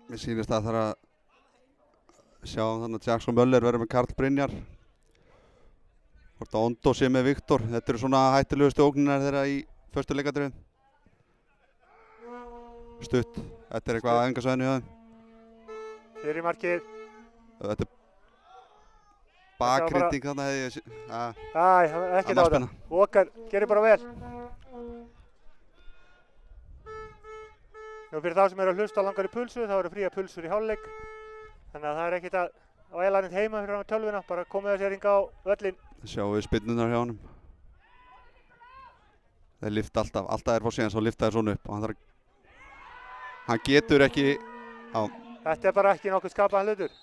Mér sýnist að það þarf að sjá þannig að Jackson Möller verður með Karl Brynjar. Hvort að Ondo sé með Viktor. Þetta eru svona hættulegustu ógninar þeirra í förstu leikadrifin. Stutt. Þetta er eitthvað æfingasvæðinu hjá þeim. Fyrir markið. Þetta er bakrynding þarna hefði ég... Æ, ekki á það. Walker gerir bara vel. Nú fyrir þá sem eru að hlusta á langari pulsu, þá eru fría pulsur í hálfleik. Þannig að það er ekkert að væla neitt heima fyrir hann á tölvuna, bara komið að sér hingað á völlinn. Sjáum við spyrnunar hjá honum. Þeir lyfta alltaf er fór síðan, svo lyfta þeir svona upp. Hann getur ekki... Þetta er bara ekki nokkuð skapaðan hlutur.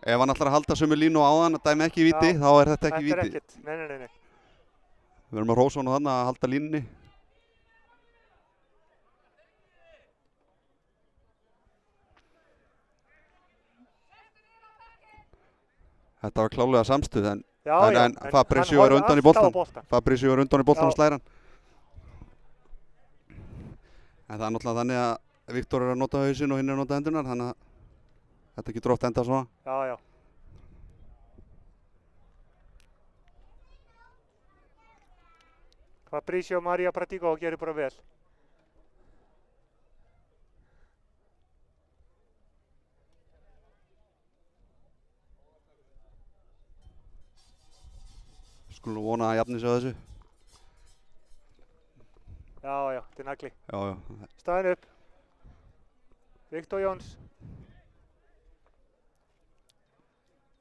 Ef hann ætlar að halda sömu línu á hann að dæmi ekki í víti, þá er þetta ekki víti. Þetta er ekkert, nei. Við erum að hrósa honum þannig að halda línunni. Þetta var klálega samstuð en Fabrizio er undan í boltan. Fabrizio er undan í boltan og slæran. En það er náttúrulega þannig að Viktor er að nota hausinn og hinn er að nota hendunar, þannig að þetta getur oft endað svona. Já. Fabrizio Maria Pratico gerir bara vel. Skulum vona að jafni sig á þessu. Já, þetta er nagli. Já. Staðinn upp. Viktor Jóns.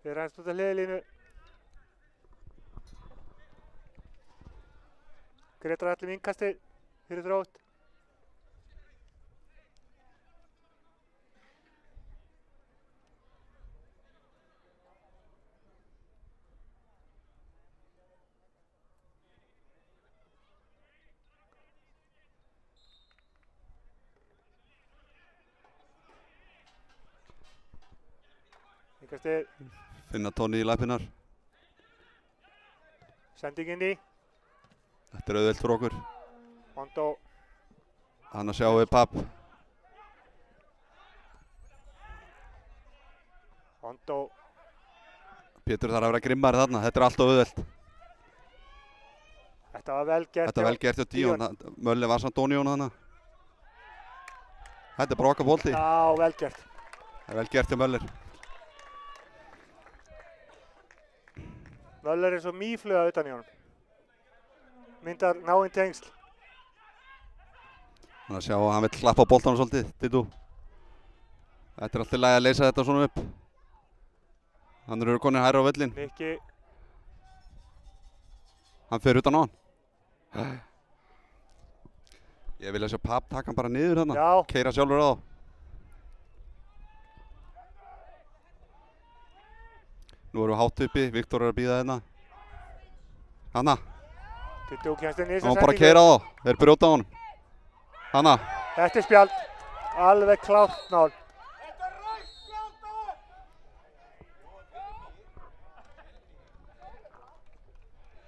Þeir rænst út af hliðlínu. Gretar allir innkasti fyrir Þrótt. Innkasti. Finna Tóni í lappinnar. Sending inn í. Þetta er auðvelt fyrir okkur. Ondo. Hann að sjá við Papp. Ondo. Pétur þarf að vera grimmari þarna, þetta er alltaf auðvelt. Þetta var vel gert. Þetta var vel gert hjá Díón. Mölli var samt Dóníón þarna. Þetta er bara okkar bolti. Já, vel gert. Það er vel gert hjá Möllir. Möller er svo mýfluga utan í honum. Myndar náinn tengsl. Þannig að sjá að hann vill klappa á boltanum svolítið, Dittu. Þetta er alltaf í lagi að leysa þetta svona upp. Hann eru konir hærra á völlinn. Mikki. Hann fer utan á hann. Ég vilja sjá Papp taka hann bara niður þarna. Já. Keyra sjálfur á þá. Nú erum við hátt uppi, Viktor er að bíða hérna. Hanna. Dittu kemst inn í þessa Hann var bara að keyra á þá. Þeir brjóta á honum. Hanna. Þetta er spjald. Alveg klárt nál.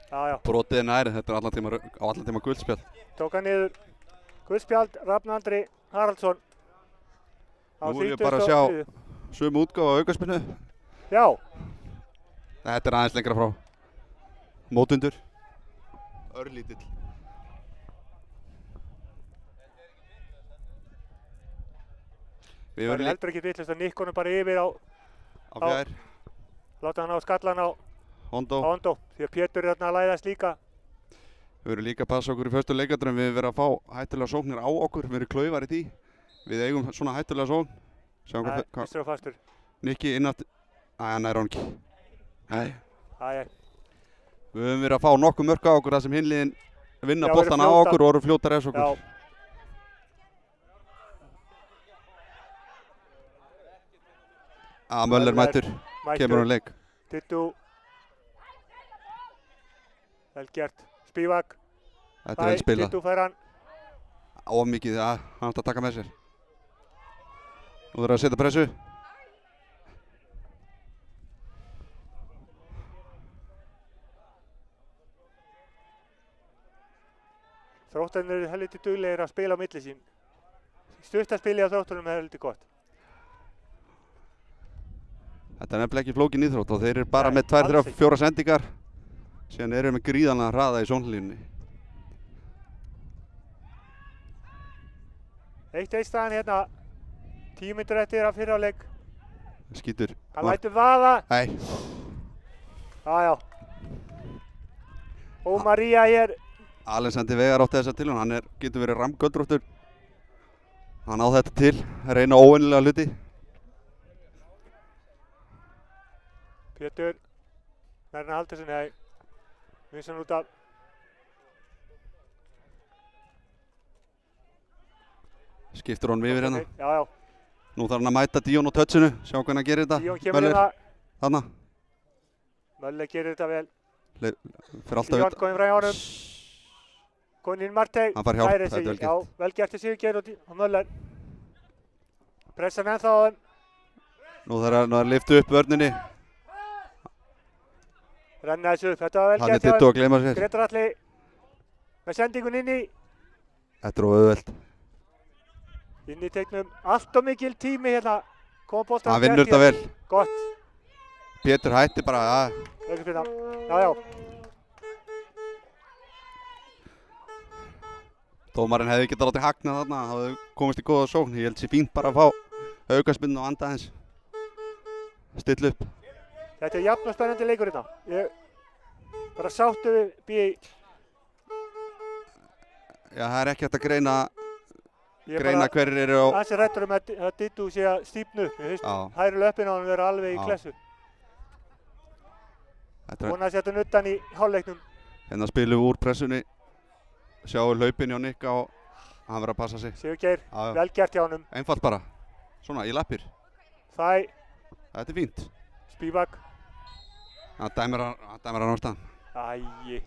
Já. Brotið er næri, þetta er allan tíma guldspjald. Tók hann niður. Guldspjald, Rafn Andri Haraldsson. Nú erum við bara að sjá sömu útgáfu á aukaspinnu. Já. Þetta er aðeins lengra frá. Mótundur. Örlítill. Það er heldur ekki vitlaust að nikka honum bara yfir á fjær. Láta hann á skallan á Ondo. Því að Pétur er þarna að læðast líka. Við verðum líka að passa okkur í fyrstu leikadröfum. Við verðum að fá hættulega sóknir á okkur. Við verðum klaufar í því. Við eigum svona hættulega sókn. Nei, vistur og fastur. Nikki innátt. Hann er hann ekki. Nei. Við höfum verið að fá nokkuð mörk á okkur þar sem hinliðin vinna boltan á okkur og eru fljótar eins okkur. Já. Möller mætur, kemur hún leik. Dittu. Vel gert. Spivak. Þetta er vel spilað. Dittu fær hann. ómikið, hann átti að taka með sér. Nú þurfa að setja pressu. Þróttarinn eru helviti duglegir að spila á milli sín. Stuttarspilið á Þróttarinn er helviti gott. Þetta er nefnilega ekki flókin íþrótt og þeir eru bara Nei, með 2, 3, alls ekki. 4 sendingar. Síðan eru með gríðanlega hraða í sóknarlínunni. 1-1 staðan hérna. 10 mínútur eftir að fyrra áleik. Skýtur. Hann lætur vaða. Nei, Já. Og María hér. Alexander Veigar átti þessa til hann getur verið ramgöldróttur. Hann á þetta til, reyna óvenjulega hluti. Pétur. Nærna Halldórsson, nei. Vinsson út af. Skiptur honum yfir hérna. Já. Nú þarf hann að mæta Díon á touchinu, sjá hvernig hann gerir þetta. Díon kemur hérna. Þarna. Möller gerir þetta vel. Fyrir alltaf Díon komið frá hjá honum. Konin Marteg. Hann fær hjálp, Færir þetta er sig. vel gert. Já, vel gert til Sigurgeir og Möller. Pressan ennþá á þeim. Nú þarf hann að lyfta upp vörninni. Renna þessu upp. Þetta var vel Hann er gert hjá dittu þeim. að gleyma sér. Grétar Atli með sendingun inn í. Þetta er auðvelt. Inn í teiknum. Allt og mikil tími hérna. Koma boltan. Hann vinnur þetta vel. Gott. Pétur hætti bara, Aukaspyrna. Já. Dómarinn hefði getað látið hagnað þarna, það hefði komist í góða sókn. Ég held sér fínt bara að fá aukaspyrnu og anda aðeins. Stilla upp. Þetta er jafn og spennandi leikur hérna. Ég bara sáttu við BI. Já, það er ekki hægt að greina Ég er bara hverjir eru á... aðeins hræddur að Dittu sé að stífnu upp. Mér finnst Já. hægri löppin á hann vera alveg í Já. klessu. Þetta er, Vona að setja hann utan í hálfleiknum. hérna spilum við úr pressunni. Sjáum hlaupin hjá Nikka og hann verður að passa sig. Sigurgeir, Já. vel gert hjá honum. Einfalt bara. Svona, í lappir. Þæ, Þetta er fínt. Spívak. Hann dæmir hann á staðan. Æi.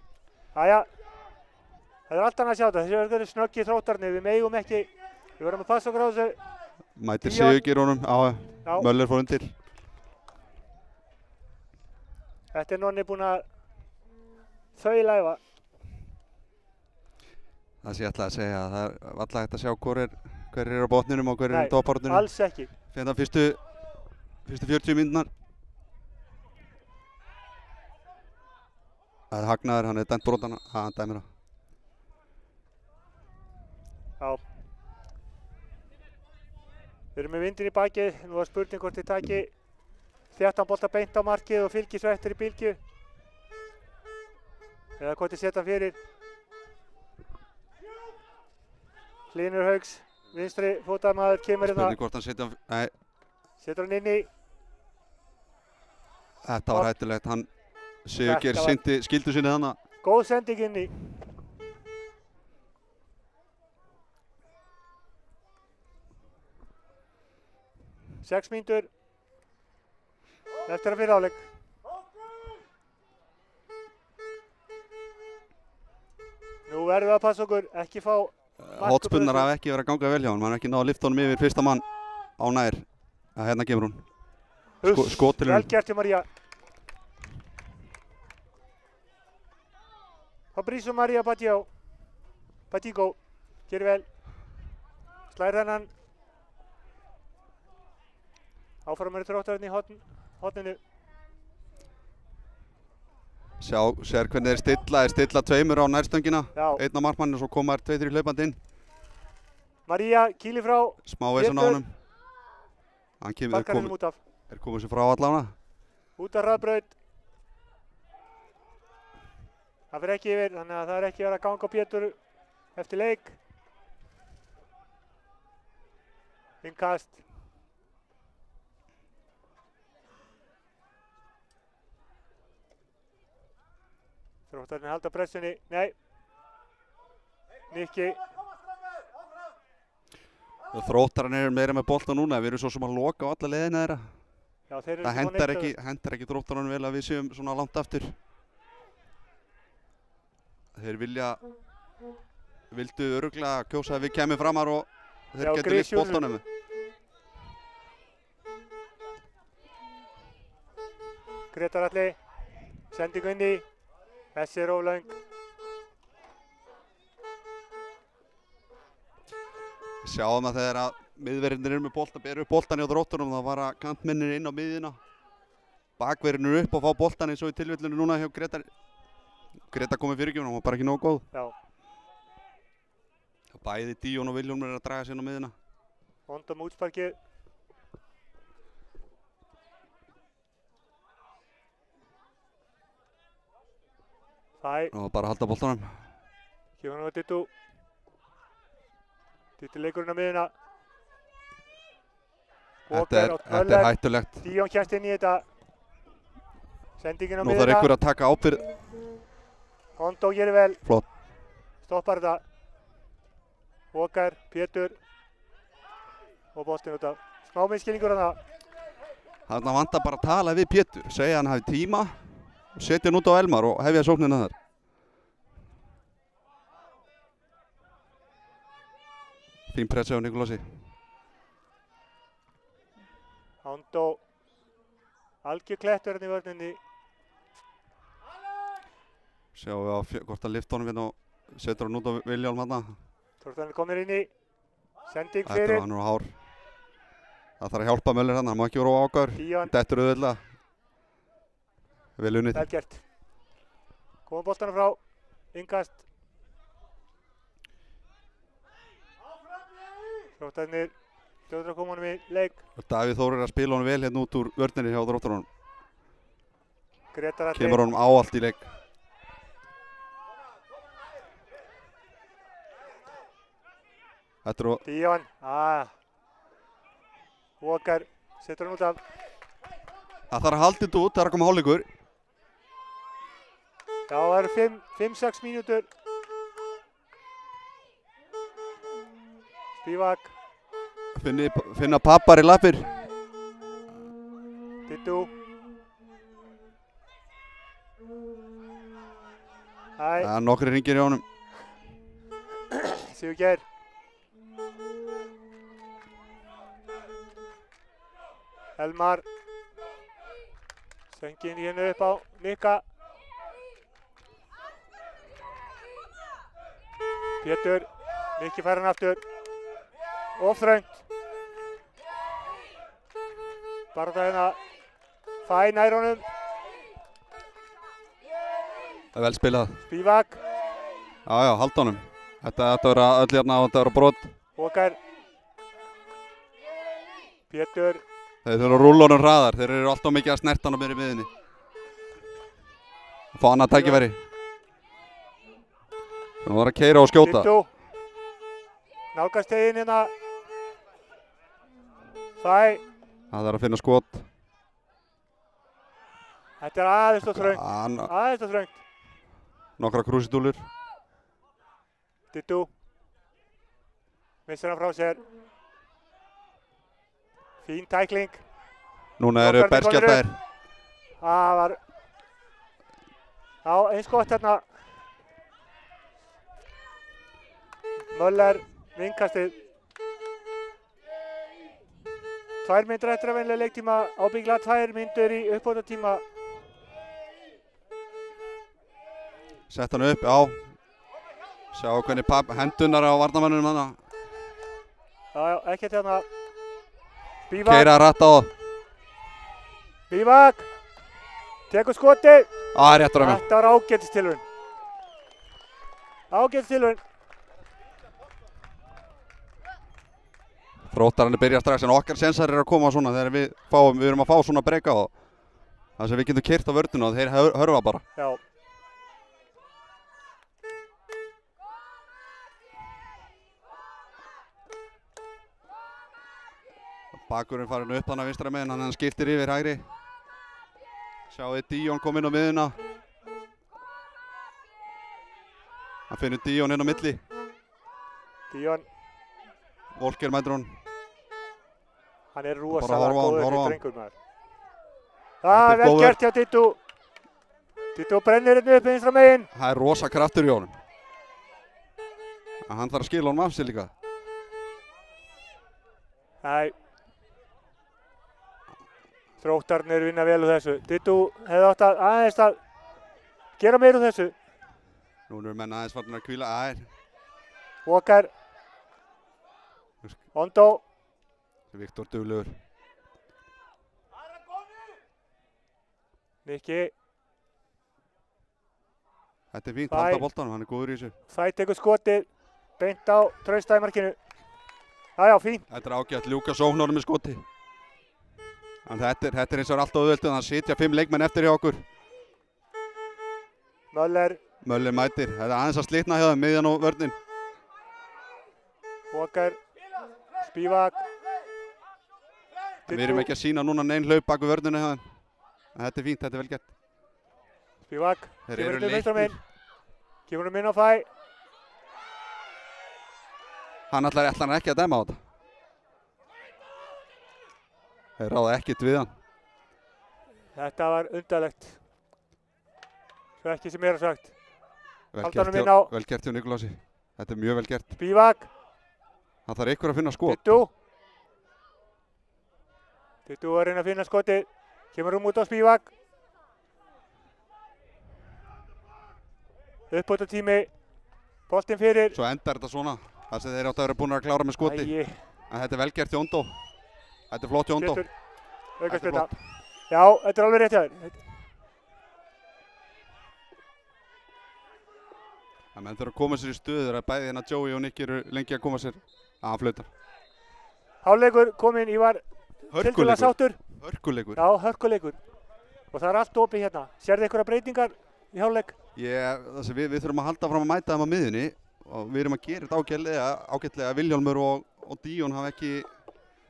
Æja. Það er allt annað að sjá þetta. Þessi verður snöggir Þróttarnir. Við megum ekki. Við verðum að passa okkur á þessu. Mætir Díon. Sigurgeir honum. Já, Já. Möller fór undir. Þetta er Nonni búinn að þaulæfa. Það sé ég ætla að segja að það er varla hægt að sjá hverjir eru á botninum og hverjir eru Nei, í topparotninu. alls ekki. Fyrir fyrstu 40 mínúturnar. Það er hagnaður, hann er dæmt brotan, hann dæmir það. Já. Við erum með vindin í bakið. Nú var spurning hvort þið taki 13 bolta beint á markið og fylgir svo eftir í bylgju. Eða hvort þið setja hann fyrir. Hlynur Haugs, vinstri fótamaður, kemur hérna. Spurning hvort hann setja hann... Nei, Setur hann inn í. þetta var hættulegt. Hann Sigurgeir synti skyldu sinni þannig. Góð sending inn í. Sex mínútur eftir að fyrir áleik. Nú verðum við að passa okkur, ekki fá Hotspunnar hafa ekki verið að ganga vel hjá hann. Hann er ekki náða að lyfta honum yfir fyrsta mann á nær. Hérna kemur hún. Skot til vel hún. gert hjá María. Fabrizio María Batigo gerir vel. Slær hennan. Áfram eru Þróttararnir í horninu. Sér hvernig þeir stilla tveimur á nærstöngina. Já. Einn á markmanninu og svo koma þær 2-3 hlaupandi inn. María kýlir frá. Smá vesen á honum. Hann Sparkar hennum út af. er komið sér frá allána. Út af hraðbraut. Það fyrir ekki yfir, þannig að það er ekki verið að ganga á Pétur eftir leik. Innkast. Þróttararnir halda pressunni. Nei. Nikki. Þróttararnir eru meira með bolta núna. Við erum svo sem að loka á alla leiðina þeirra. Já, þeir eru Það hendar ekki Þróttararnir vel að við séum svona langt aftur. Þeir vilja vildu örugglega kjósa að við kemum framar og þeir Já, getur líkt Grisjúlfur. boltanum. Grétar Atli, sendingu inn í, þessi er of löng. Sjáum að þegar að miðverðinir eru með boltan, beru upp boltan hjá Þrótturum, þá fara kantmennir inn á miðjuna. Bakverðinir upp og fá boltan eins og í tilfellinu núna hjá Grétar. Grétar komið fyrirgjöfuna, hún var bara ekki nógu góð. Já, Bæði Díon og Viljólmur að draga sér inn á miðjuna. vondum útsparkið. Þæ, Og bara halda boltanum. kemur nú að Dittu. Dittu leikurinn á miðuna. Þetta er hættulegt. Díon kjæst inn í þetta. Sendingin á Nú þarf miðuna. einhver að taka ábyrgð. Hondo gerir vel. Flott. Stoppar þetta. Vokar, Pétur. Og boltinn út af. Smá minnskilningur hana. Þarna vantar bara að tala við Pétur. Segja hann hafi tíma. Setja hann út á Elmar og hefja sóknina þar. Fín pressa á Nikolasi. Hondo. Algjör klettur hérna í vörninni. Sjáum við á hvort að lyfta honum hérna og setur hann út á Viljálm hérna. Þórðan komir inn í. Sending Þetta er fyrir. hann úr hár. Það þarf að hjálpa Möller hérna, hann má ekki vera á ákvæður. Díon. Dettur auðvitað. Vel unnið. Vel gert. Komum boltana frá. Innkast. Þróttarnir. Þjóður að koma honum í leik. Davíð Þór er að spila honum vel hérna út úr vörninni hjá Þróttarunum. Grétar Atli. Kemur honum áallt í leik. Þetta eru Díon. Vokar. Setur hann út af. Það þarf að halda þetta út, það er að koma hálfleikur. Já, það eru 5-6 mínútur. Spivak. Finna pappar í lappir. Dittu. Hæ, Það er nokkri hringir í honum. Sigurgeir. Elmar. Sengin hérna upp á Nikka. Pétur. Nikki fær hann aftur. Og þröngt. Bara það hérna. Fæ nær honum. Það er vel spilað. Spivak. Já, halda honum. Þetta verður öll hérna og þetta verður brot. Vokar. Pétur. Þeir þurfa að rúlla honum hraðar, þeir eru alltaf mikið að snerta hann á byrju miðinni. Fá annað tækifæri. Nú þarf að keyra og skjóta. Dittu. Nálgast teginn hérna. Þæ. Það þarf að finna skot. Þetta er aðeins og þröngt. Aðeins og þröngt. Nokkra krúsitúlur. Dittu. Missir hann frá sér. Fín tækling. Núna eru berskjaldæðir. Það var... Já, eins gott hérna. Möller, vinkastið. 2 mínútur eftir að venlega leiktíma. Ábyggilega 2 mínútur í uppbótartíma. Sett hann upp, já. Sjá hvernig hendunar á varnarmannunum hana. Já, ekkert hérna. Spivak. Keyra rætt á það. Spivak. Tekur skotið. Réttur af mér. Þetta var ágætistilvun. Ágætistilvun. Þróttararnir byrja strax en okkar sensar eru að koma svona þegar við erum að fá svona breyka og það sem við getum keyrt á vörðuna og þeir hörfa bara. Já. Bakurinn farin upp þannig að vinstra meginn, hann skiptir yfir hægri. Sjáu Díon kom inn á miðuna. Hann finnur Díon inn á milli. Díon. Volker mætir hún. Hann er rosalega Bara horfa á hann, góður horfa á í hann. drengur maður. Það er vel góður. gert hjá Dittu. Dittu brennir hérna upp vinstra meginn. Það er rosa kraftur í honum. Hann þarf að skila honum af sér líka. Nei. Þróttarnir vinna vel úr þessu. Dittu hefði átt að aðeins að gera meira úr þessu. Nú eru menn aðeins farnir að hvíla. Walker. Ondo. Viktor duglegur. Nikki. Þetta fínt, halda boltanum, hann góður í þessu. Fæ tekur skotið, beint á Trausta í markinu. Já, fínt. Þetta ágætt, ljúka sóknunum með skoti. En þetta eins og alltaf auðvelt, þannig að sitja 5 leikmenn eftir hjá okkur. Möller mætir, þetta aðeins að slitna hjá þeim, miðjan og vörnin. Walker, Spivak. Við erum ekki að sína núna neinn hlaup bak við vörnina hjá þeim. En þetta fínt, þetta vel gert. Spivak, kemur leiknir. Kemur inn á Fæ. Hann ætlar ekki að dæma á þetta. Þeir ráða ekkert við hann. Þetta var undarlegt. Svo ekki sem er sagt. Vel gert hjá Nikolási. Þetta er mjög vel gert. Spivak. Hann þarf ykkur að finna skot. Dittu að reyna að finna skotið. Kemur út á Spivak. Uppbótartími. Boltinn fyrir. Svo endar þetta svona. Það sem þeir áttu að vera búin að klára með skoti. En þetta er vel gert hjá Ondo. Þetta er flott hjá Ondo. Aukaspyrna. Já, þetta er alveg rétt hjá þér. Það menn þurfa að koma sér í stöður að bæði hérna Joey og Nick eru lengi að koma sér að hann flautar. Hálfleikur kominn, ég var tildulega sáttur. Hörkuleikur. Já, hörkuleikur. Og það er allt opið hérna. Sérðu einhverja breytingar í hálfleik? Við þurfum að halda fram að mæta þeim á miðjunni og við erum að gera þetta ágætlega. Vilhjálmur og Díon hafa ekki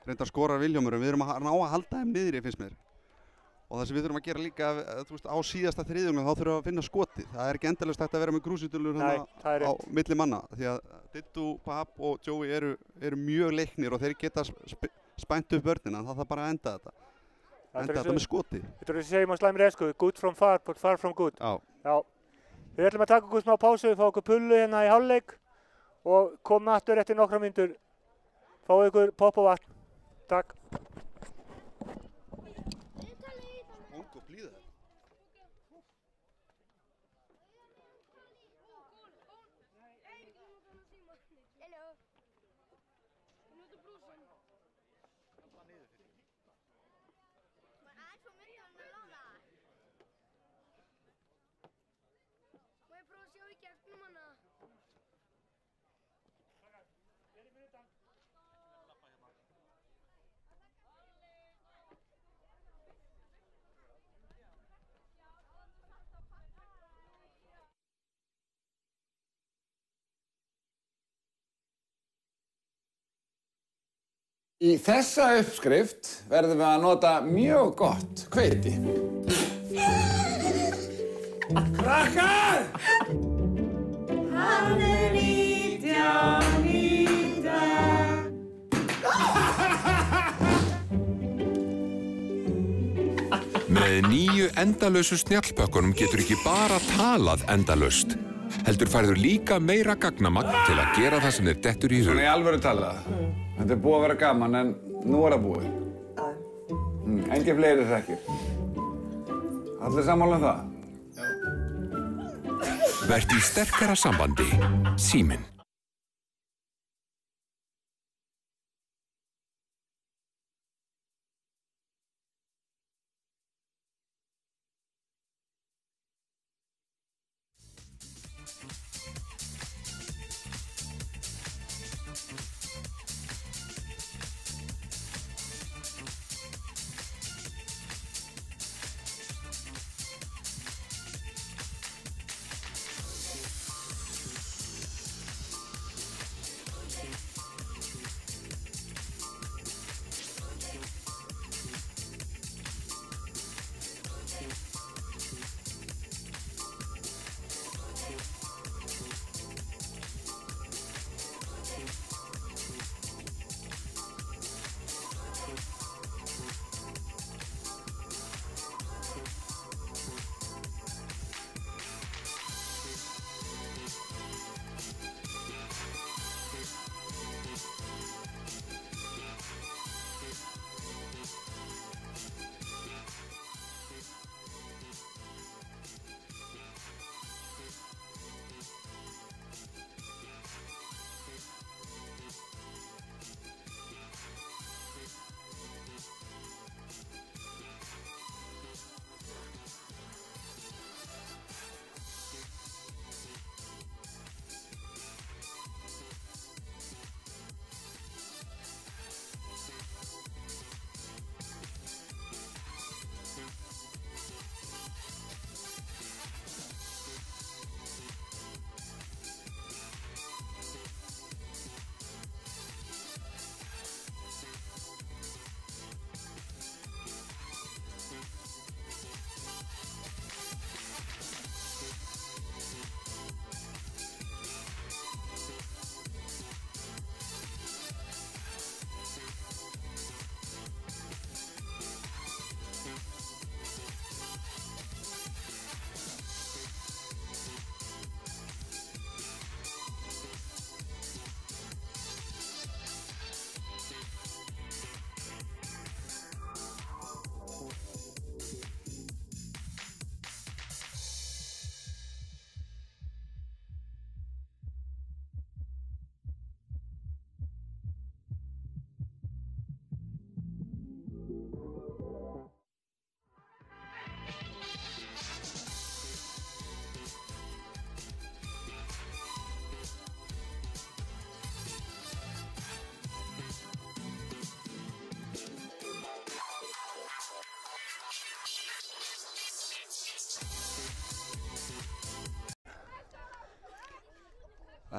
reyndar að skora Vilhjálmur, en við erum að ná að halda þeim niðri, finnst mér. Og það sem við þurfum að gera líka, á síðasta þriðjungnum þá þurfum við að finna skotið. Það er ekki endalaust hægt að vera með grúsitölur á milli manna. Því að Dittu, Pap og Joey eru mjög leiknir og þeir geta spænt upp vörnina. Það þarf bara að enda þetta. Enda þetta með skotið. Þetta er það sem segjum á slæmri ensku, good from far, but far from good. Já. Við ætlum að taka okkur smá pásu, fá okkur pullu hérna í hálfleik og koma aftur eftir nokkra mínútur. Fáðu ykkur popp og vatn. Takk. Í þessa uppskrift verðum við að nota mjög gott hveiti. Krakkar! Hann er 19. Með nýju endalausu snjallpökkunum getur ekki bara talað endalaust. Heldur færður líka meira gagnamagn til að gera það sem þér dettur í hug. Svona í alvöru talað. Þetta er búið að vera gaman, en nú er það búið. Engin fleiri hrekkir. Allir sammála um það? Vertu í sterkara sambandi. Síminn.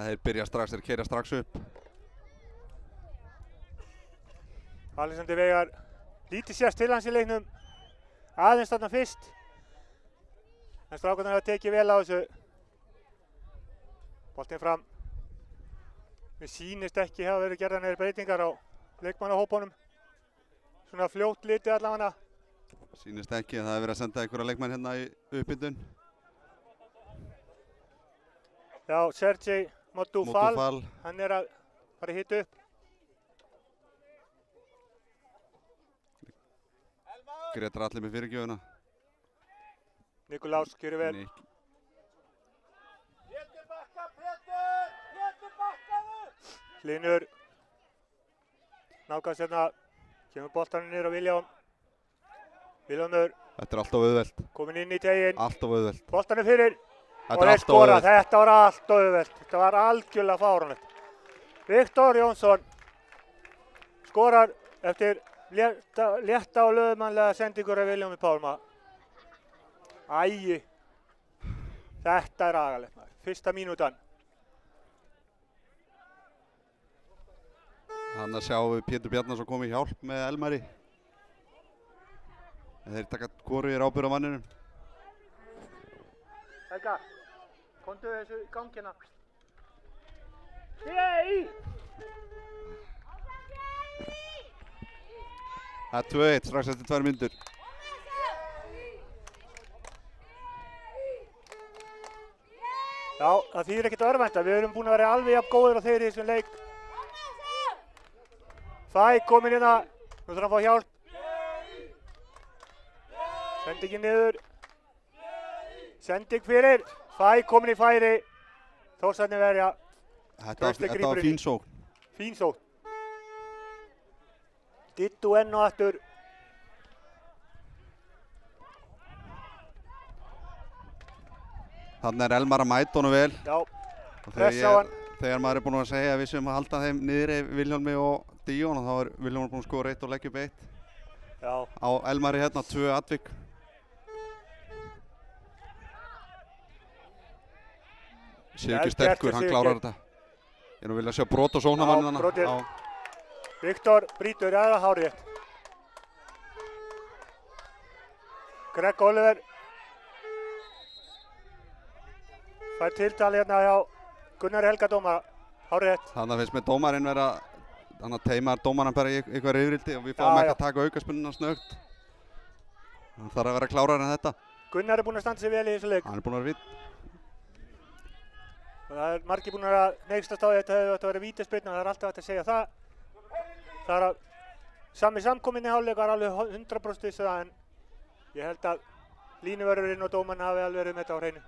Þeir byrja strax, þeir keyra strax upp. Alexander Veigar lítið sést til hans í leiknum. Aðeins þarna fyrst. En strákarnir hafa tekið vel á þessu. Boltinn fram. Mér sýnist ekki hafa verið gerðar neðri breytingar á leikmannahópunum. Svona fljótt litið allavega. Sýnist ekki að það hefur verið að senda einhverja leikmenn hérna í uppbytun. Já, Sergej Modufal, hann að fara að hita upp. Gretar allir með fyrirgjöfuna. Nikolás gerir vel. Hlynur nálgast hérna, kemur boltanum niður á Viljám. Viljámur. Þetta er alltaf auðvelt. Komin inn í teginn. Alltaf auðvelt. Boltanum fyrir. Þetta og er þeir skora. auðvelt. Þetta var allt auðvelt. Þetta var algjörlega fáránlegt. Viktor Jónsson skorar eftir létta og lögmannlega sendingur af Viljámi Pálma. Æi. Þetta er agalegt maður. Fyrsta mínútan. Þannig að sjáum við Pétur Bjarnason komið í hjálp með Elmari. Þeir taka hvorugir ábyrgð á manninum. Helga, komdu þessu í gangina. Nei! Það er 2-1 strax eftir 2 mínútur. Já, það þýðir ekkert að örvænta. Við erum búin að vera alveg jafn góðir á þeirri í þessum leik. Fæ komin hérna. Nú þarf hann að fá hjálp. Sendingin niður. Sending fyrir. Fæ komin í færi. Þórsarnir verja. Þetta var fín sókn. Fín sókn. Dittu enn og aftur. Þannig er Elmar að mæta honum vel. Já, pressa á hann. Þegar maður er búinn að segja að við séum að halda þeim niðri Vilhjálmi og Díón og þá er Vilhjálmur búinn að skora 1 og leggja upp 1. Já. Á Elmari hérna 2 atvik. Sé ekki sterkur, hann klárar þetta. Ég nú vilja sjá brot og sóknarmannin hann. Já, brotið. Viktor brýtur aðra hárið. Greg Oliver. Fær tiltal hérna hjá Gunnar Helga dómara, hárið. Þannig finnst með dómarinn vera, þannig að teimar dómarinn bara í eitthvað yfirildi og við fáum ekki að taka aukaspunnina snögt. Það þarf að vera klárar en þetta. Gunnar er búinn að standa sig vel í þessu leik. Hann er búinn að vera vitt. Það er margir búinn að hneykslast á því að þetta hefði átt að vera vítaspyrna, það er alltaf hægt að segja það. Það er að sami samkominni hálfleikar alveg 100% vissu það, en ég held að línuvörðurinn og dómarinn hafi alveg verið með þetta á hreinu.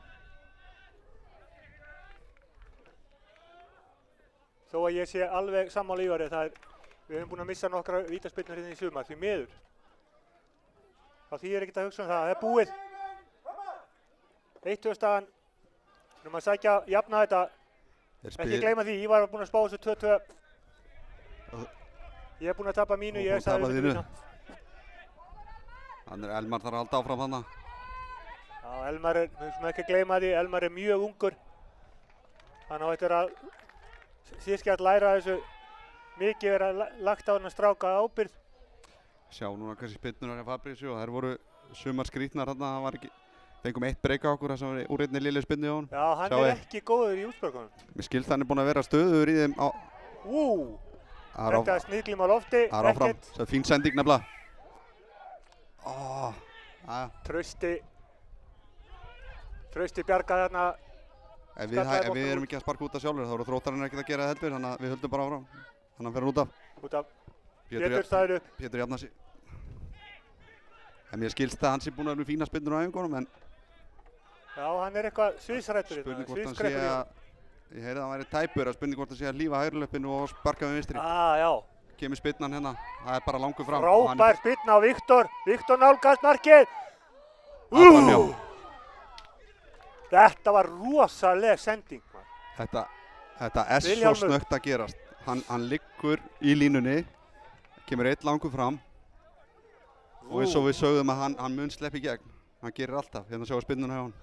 Þó að ég sé alveg sammála Ívari, við höfum búin að missa nokkra vítaspyrnur hérna í sumar, því miður. Þá þýðir ekkert að hugsa um það er búið. 1 staðan. Nú maður sækja jafna þetta. Ekki gleyma því, Ívar var búinn að spá þessu 2-2. Ég er búinn að tapa mínu, ég sagði þessu mína. Þannig er Elmar þarf að halda áfram þarna. Já, Elmar er, við höfum ekki að gleyma því, Elmar er mjög ungur. Þannig að þetta er að síðan að læra þessu mikið vera lagt á hann að stráka ábyrgð. Sjá núna kannski spynnunar hjá Fabrício og þær voru sumar skrítnar þarna, það var ekki, fengum 1 breyka okkur þar sem var úr einni lilli spynnu hjá hann. Já, hann er ekki góður í útspörkunum. Mér skilst hann er búinn að vera stöðugur í þeim á... Þetta er sniglum á lofti, ekkert. Það er fín sending nefnilega. Trausti bjargaði þarna. Ef við erum ekki að sparka út af sjálfur þá eru Þróttararnir ekkert að gera það heldur, þannig að við höldum bara áfram. Þannig að hann fer út af. Út af. Pétur staðir upp. Pétur jafnar sig. En mér skilst að hann sé búinn að vera með fína spyrnur á æfingunum, en... Já, hann er eitthvað sviðsrættur. Spurning hvort hann sé að... Ég heyrði að hann væri tæpur, að spurning hvort hann sé að lífa hægri löppinu og sparka með vinstri. Já. kemur spyrnan hérna. Það er bara langur fram. Frábær spyrna á Viktor. Viktor nálgast markið. Þetta var rosaleg sending. Þetta er svo snöggt að gerast. Hann liggur í línunni, kemur einn langur fram og eins og við sögðum að hann mun sleppa í gegn. Hann gerir alltaf. Hérna sjáum við spyrnuna hjá hann.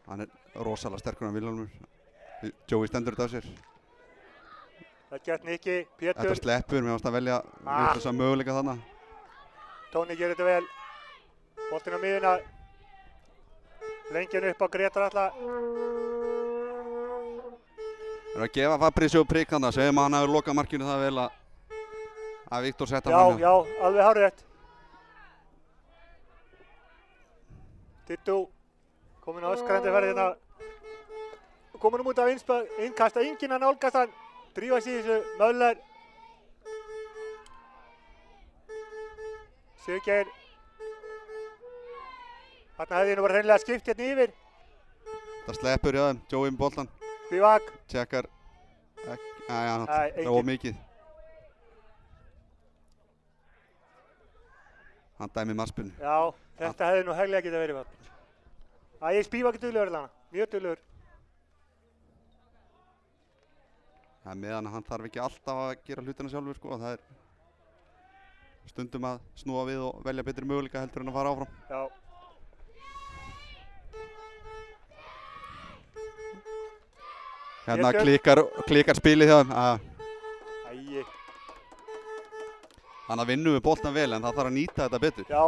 Hann er rosalega sterkur en Vilhjálmur. Joey stendur þetta á sér. Það gert Nikki, Pétur. Þetta sleppur, mér varst að velja þessa möguleika þarna. Tóni gerir þetta vel. Boltinn á miðuna. Lengjan upp á Gretar Atla. Það er að gefa Fabrizio prikk þarna, segjum að hann hafi lokað markinu það vel að Viktor setta hann. Já, alveg hárrétt. Dittu. Komin á öskrandi ferð hérna. Komin út af innkasta, enginn að nálgast hann. Drífa sig í þessu, Möller. Siggeir. Þarna hefði nú bara hreinlega skipt hérna yfir. Það sleppur hjá þeim, Joey með boltan. Spivak. Tjekkar. Það er of mikið. Hann dæmi markspyrnu. Já, þetta hefði nú hæglega getað verið vatn. Spivak er duglegur hana, mjög duglegur. Meðan hann þarf ekki alltaf að gera hlutina sjálfur sko. Það er stundum að snúa við og velja betri möguleika heldur en að fara áfram. Já. Hérna klikkar spilið hjá þeim. Hann að vinna við boltan vel en það þarf að nýta þetta betur. Já.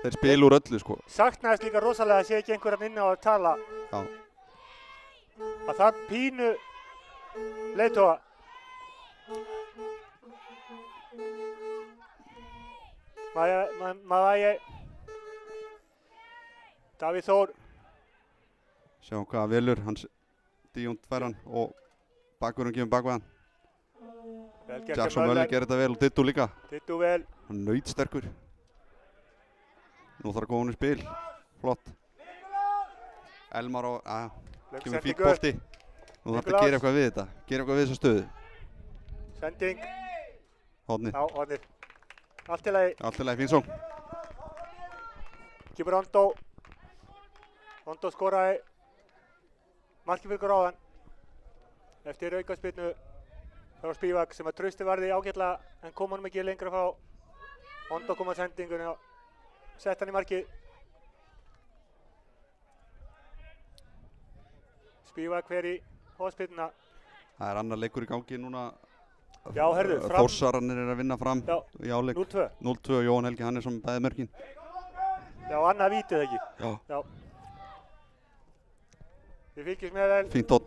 Þeir spila úr öllu sko. Saknaðist líka rosalega að sé ekki einhverjan inni á að tala. Já. Að það pínu leiðtoga. Davíð Þór. Sjáum hvað velur, hans Díón fær hann og bakvörðurinn kemur bakvið hann. Jackson Möller gerir þetta vel og Dittu líka. Dittu vel. Hann er nautsterkur. Nú þarf að koma hann í spil. Flott. Elmar og kemur fínn bolti. Nú þarf að gera eitthvað við þetta. Gera eitthvað við þessa stöðu. Sending. Hornið. Já, hornið. Allt í lagi. Allt í lagi, fín sókn. Kemur Ondó. Ondó skoraði markið fyrir gráðan. Eftir aukaspyrnu frá Spivak sem að Trausti varði ágætlega en kom honum ekki lengra frá. Ondó kom að sendingunni og sett hann í markið. Spivak fer í hóðspyrnuna. Það er annar leikur í gangi núna. Já, herðu, fram. Þórsararnir er að vinna fram í áleik. 0-2. 0-2 og Jóhann Helgi, hann er som bæði mörkin. Já, annað vítið ekki. Já. Við fylgjumst með vel. Fínt tótt.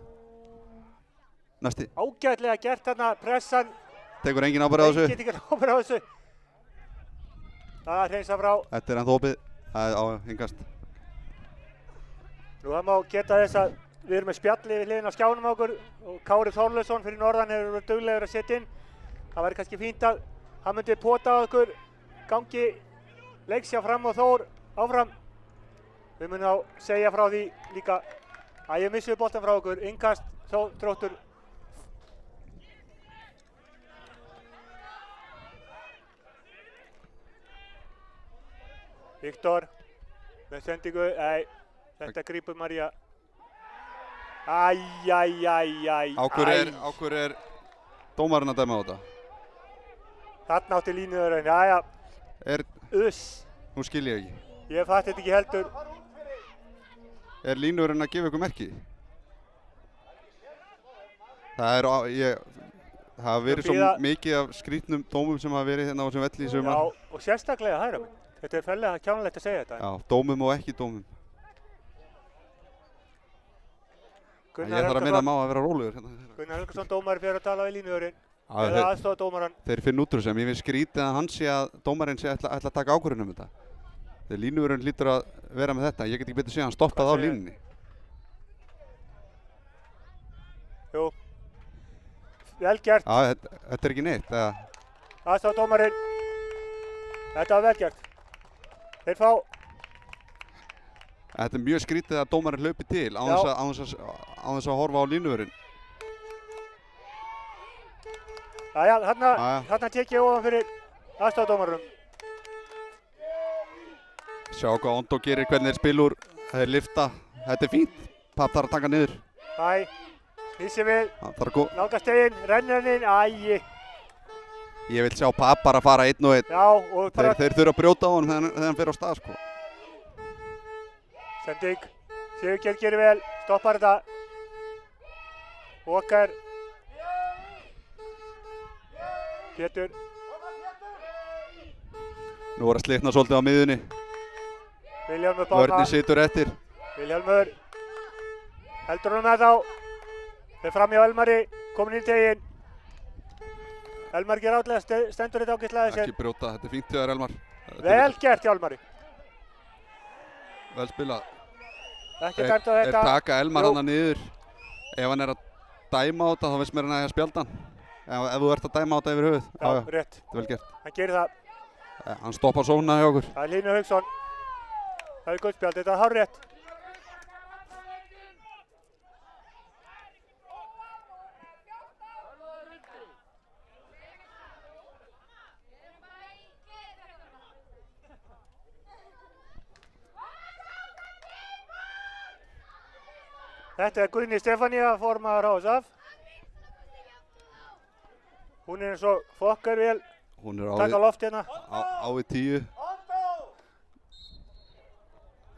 Næsti. Ágætlega gert þarna, pressan. Tekur engin ábyrgð á þessu. Engin ekki ábyrgð á þessu. Það hreinsa frá. Þetta er ennþá opið. Það er á hingast. Nú það má geta þess að við erum með spjalli við hliðin á skjánum á okkur og Kári Þorleifsson fyrir norðan hefur verið duglegur að setja inn. Það væri kannski fínt að hann myndi pota á okkur gangi leiksjá fram og Þór áfram. Við munum þá segja frá því líka að ég missi boltan frá okkur. Innkast, Þróttur. Viktor með sendingu. Þetta grípur María. Á hverju er dómarinn að dæma á þetta? Þarna átti línuðurinn, jæja. Nú skil ég ekki. Ég fatt þetta ekki heldur. Er línuðurinn að gefa ykkur merki? Það hafa verið svo mikið af skrítnum dómum sem hafa verið hérna á þessum velli í sumar. Já, og sérstaklega hægra minn. Þetta er ferlega kjánulegt að segja þetta. Já, dómum og ekki dómum. Ég þarf að minna að vera rólegur hérna. Gunnar Helgason dómari fyrir að tala við línuðurinn. Eða aðstofa dómarann. Þeir finna út úr þessu, en ég finn skrítið að hann sé að dómarinn sé ætla að taka ákvörðun um þetta. Þegar línuðurinn hlýtur að vera með þetta. Ég get ekki betur að segja að hann stoppað á línunni. Jú. Vel gert. Já, þetta er ekki neitt. Aðstofa dómarinn. Þetta var vel gert. Þeir fá. Þetta er mjög skrítið að dómarinn hlaupi til án þess á þess að horfa á línuvörinn. Jæja, þarna tek ég ofan fyrir aðstofadómarum. Sjá hvað Ondo gerir, hvernig þeir spila úr. Þeir lifta. Þetta er fínt. Papp þarf að taka niður. Lýsir við. Nálgast steginn, rennir hann inn. Æi. Ég vil sjá Papp bara fara 1-1. Já, og bara... Þeir þurfa að brjóta á hann þegar hann fer á stað, sko. Sending. Sigurgeir gerir vel. Stoppar þetta. Okkar. Pétur. Nú voru að slitna svolítið á miðunni. Vilhjálmur Bána. Vörnin situr eftir. Vilhjálmur. Heldur hann með þá. Þeir fram hjá Elmari. Komin inn í teginn. Elmar ger átlega. Stendur þetta ágætlega sér. Ekki brjóta. Þetta er fínt hjá þér, Elmar. Vel gert hjá Elmari. Vel spilað. Ekki dæmt á þetta. Þeir taka Elmar hann niður. Ef hann er að dæma á þetta þá veist mér hann að ég spjalda hann. Ef þú ert að dæma á þetta yfir höfuð. Já, rétt. Þetta er vel gert. Hann gerir það. Hann stoppar sóna hjá okkur. Það er Hlynur Hauksson. Það er guldspjald. Þetta er hárrétt. Þetta er Guðný Stefánía, formaður HSF. Hún er eins og fokkar vel. Hún er taka loft hérna. Á við 10.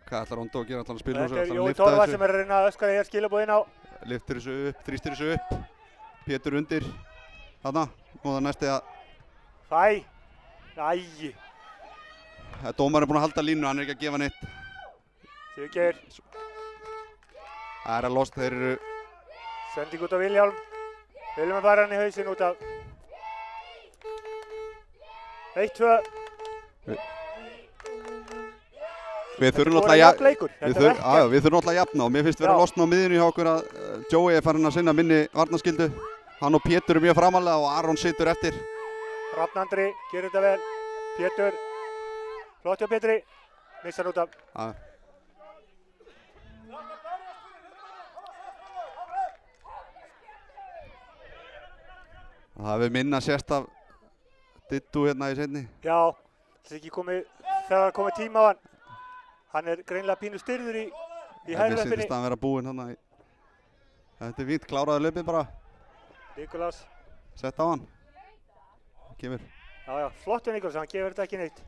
Hvað ætlar Ondo að gera? Ætlar hann að spila þessu? Þetta er Jói Torfa sem er að reyna að öskra hér skilabúðinn á. Lyftir þessu upp, þrýstir þessu upp. Pétur undir. Þarna. Og það næsti að... Æ. Æi. Dómarinn er búinn að halda línu, hann er ekki að gefa neitt. Sigurgeir. Það er að lost, þeir eru... Sending út á Vilhjálm. Vilhjálm var hann í hausinn út af... 1-2. Við þurfum náttúrulega að jafna og mér finnst vera að losna á miðjunni hjá okkur að Joey er farin að sinna minni varnarskyldu. Hann og Pétur eru mjög framalega og Aron situr eftir. Rafn Andri gerir þetta vel. Pétur. Flott hjá Pétri. Missar út af. Það hefur minna sérst af Dittu hérna í seinni. Já, það er ekki komið, þegar það komið tíma á hann. Hann er greinlega pínu styrður í hægri löppinni. Mér syndist að hann vera búinn hérna. Þetta er fínt, kláraði löpinn bara. Nikolas. Sett á hann. Kemur. Já, flottur Nikolas, hann gefur þetta ekki neitt.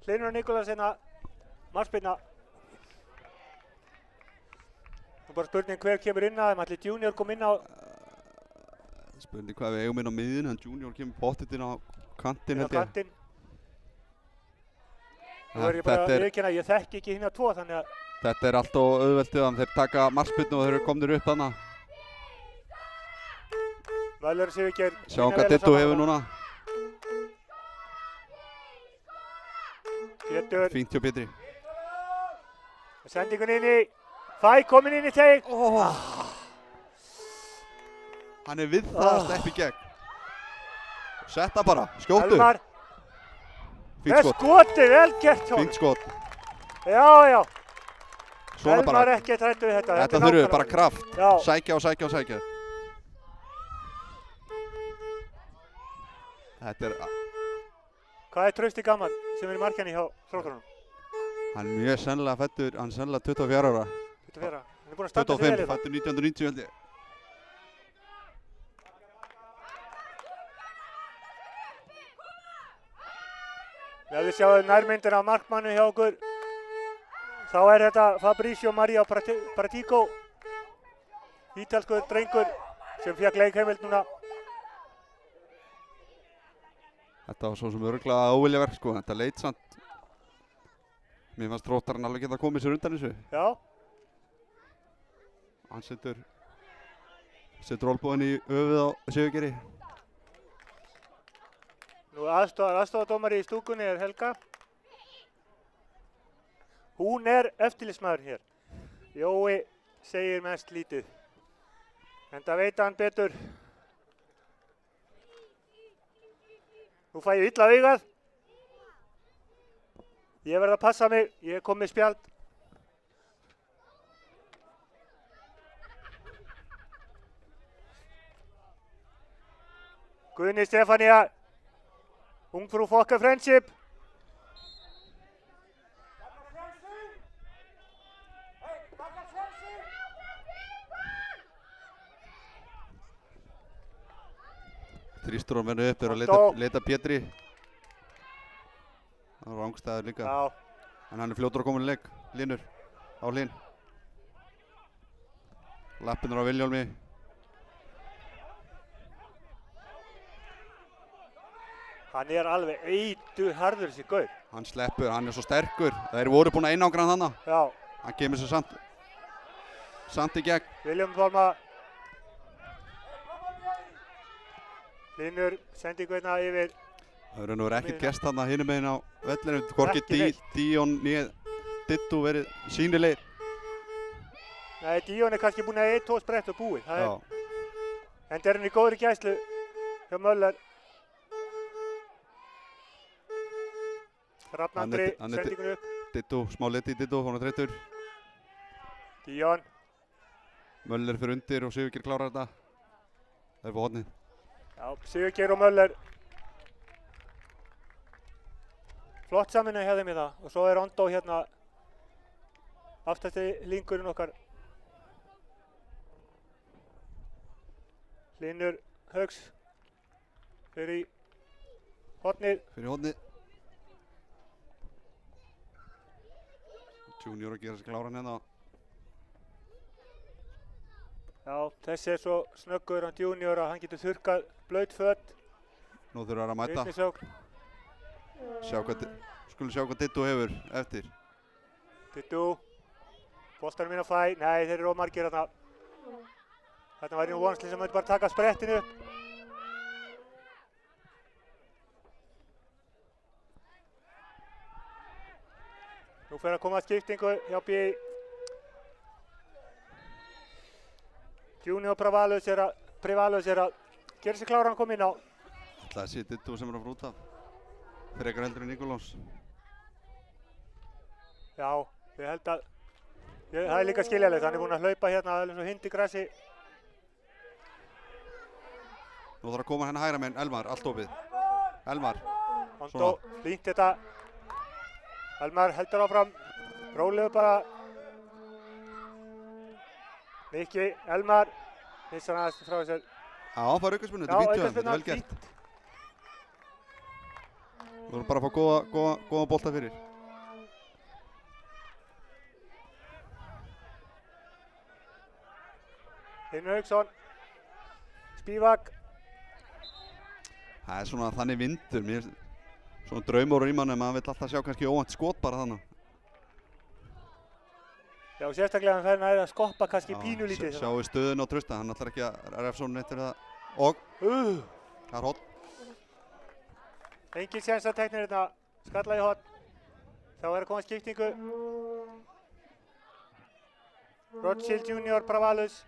Hlynur Nikolas hérna, markspyrna. Og bara spurning hver kemur inn að þeim, ætli Junior kom inn á... Spurning hvað við eigum inn á miðjun, hann Junior kemur pottinn á kantinn held ég. Inn á kantinn. Nú er ég bara að viðurkenna, ég þekki ekki hina tvo þannig að... Þetta er allt og auðveldið, þeir taka markspyrnu og þeir eru komnir upp þarna. Valur Sigurgeir. Sjáum hvað Dittu hefur núna. Pétur. Fínt hjá Pétri. Sendingun inn í... Fæ komin inn í teig. Hann er við það að steppa í gegn. Setta bara, skjóttu. Elmar. Fínt skot. Skotið, vel gert hjá. Fínt skot. Já. Svona bara. Elmar ekki trættu við þetta. Þetta þurfum við bara kraft. Já. Sækja og sækja og sækja. Þetta er... Hvað er Trausti Gaman sem er í markjanni hjá Þrótturunum? Hann er mjög sennilega fættur, hann er sennilega 24 ára. 24? Hann er búinn að standa sig vel í það. 25, fættur 1990 held ég. Ef við sjáum nærmyndina af markmannu hjá okkur, þá er þetta Fabrizio Maria Pratico, ítalskur drengur sem fékk leikheimild núna. Þetta var svo sem örugglega óviljaverk sko, þetta leit samt. Mér fannst Þróttarinn alveg geta komið sér undan þessu. Já. Hann setur olnbogann í höfuð á Sigurgeiri. Nú aðstofadómari í stúkunni er Helga. Hún er eftirlitsmaður hér. Jói segir mest lítið. En það veit hann betur. Nú fæ ég illa augað. Ég verð að passa mig, ég kom með spjald. Guðni Stefania, Ungfrú Fokka Friendship. Þrýstur hann verið upp, þeir eru að leita Pétri. Það var rangstæður líka. Já. En hann er fljótur að koma í leik. Linur á Hlyn. Lappinur á Viljálmi. Hann er alveg eiturharður þessi gaur. Hann sleppur, hann er svo sterkur. Þeir voru búin að einangra hann þarna. Já. Hann kemur svo samt í gegn. Viljálmi Pálma. Linur sendingu hérna yfir. Það verður nú ekkert gerst þarna hinum meginn á vellinum. Hvorki Díon né Dittu verið sýnilegir. Nei, Díon er kannski búinn að 1-2 sprett og búið. Já. En það er hann í góðri gæslu hjá Möller. Rafnandri sendingun upp. Dittu, smá liti í Dittu, hann er þreyttur. Díon. Möller fyrir undir og Sigurgeir klárar þetta. Það er på hornið. Já, Sigurgeir og Möller. Flott samvinna hjá þeim í það. Og svo er Ondó hérna aftasti lingurinn okkar. Linur Hauks fyrir í hornið. Junior að gera sig kláran hérna. Já, þessi er svo snöggur hann Junior að hann getur þurrkað blaut föt. Nú þurfa að mæta. Skulum sjá hvað Dittu hefur eftir. Dittu. Boltanum inn á fæ. Nei, þeir eru ómargir þarna. Þarna væri nú Vonsley sem myndi bara taka sprettinu upp. Nú fer að koma skiptingu hjá B. Junior Prevalus er að gera sig klára hann kom inn á. Það sé Dittu sem er að frúta. Frekar heldur en Nikolás. Já, ég held að það er líka skiljalegt. Hann er búinn að hlaupa hérna alveg svo hund í grassi. Nú þarf að koma henni hægra meginn, Elmar, allt opið. Elmar. Ondó, línt þetta. Elmar heldur áfram. Rólegur bara. Mikki, Elmar. Missar hann aðeins frá þessar. Já, það var aukaspyrnu, þetta er fínt hjá þeim, þetta er vel gert. Þú verður bara að fá góða bolta fyrir. Linur Hauksson. Spívak. Það er svona þannig vindur, svona draumur í manni, maður vill alltaf sjá kannski óvænt skot bara þannig. Já, sérstaklega hann fær nær að skoppa kannski pínulítið. Sjáu stöðun á Trausta, hann ætlar ekki að refsa honum eftir það. Og það er hotn. Engin séns að teknir hérna, skalla í hotn. Þá er að koma skiptingu. Rothschild Junior Prevalus.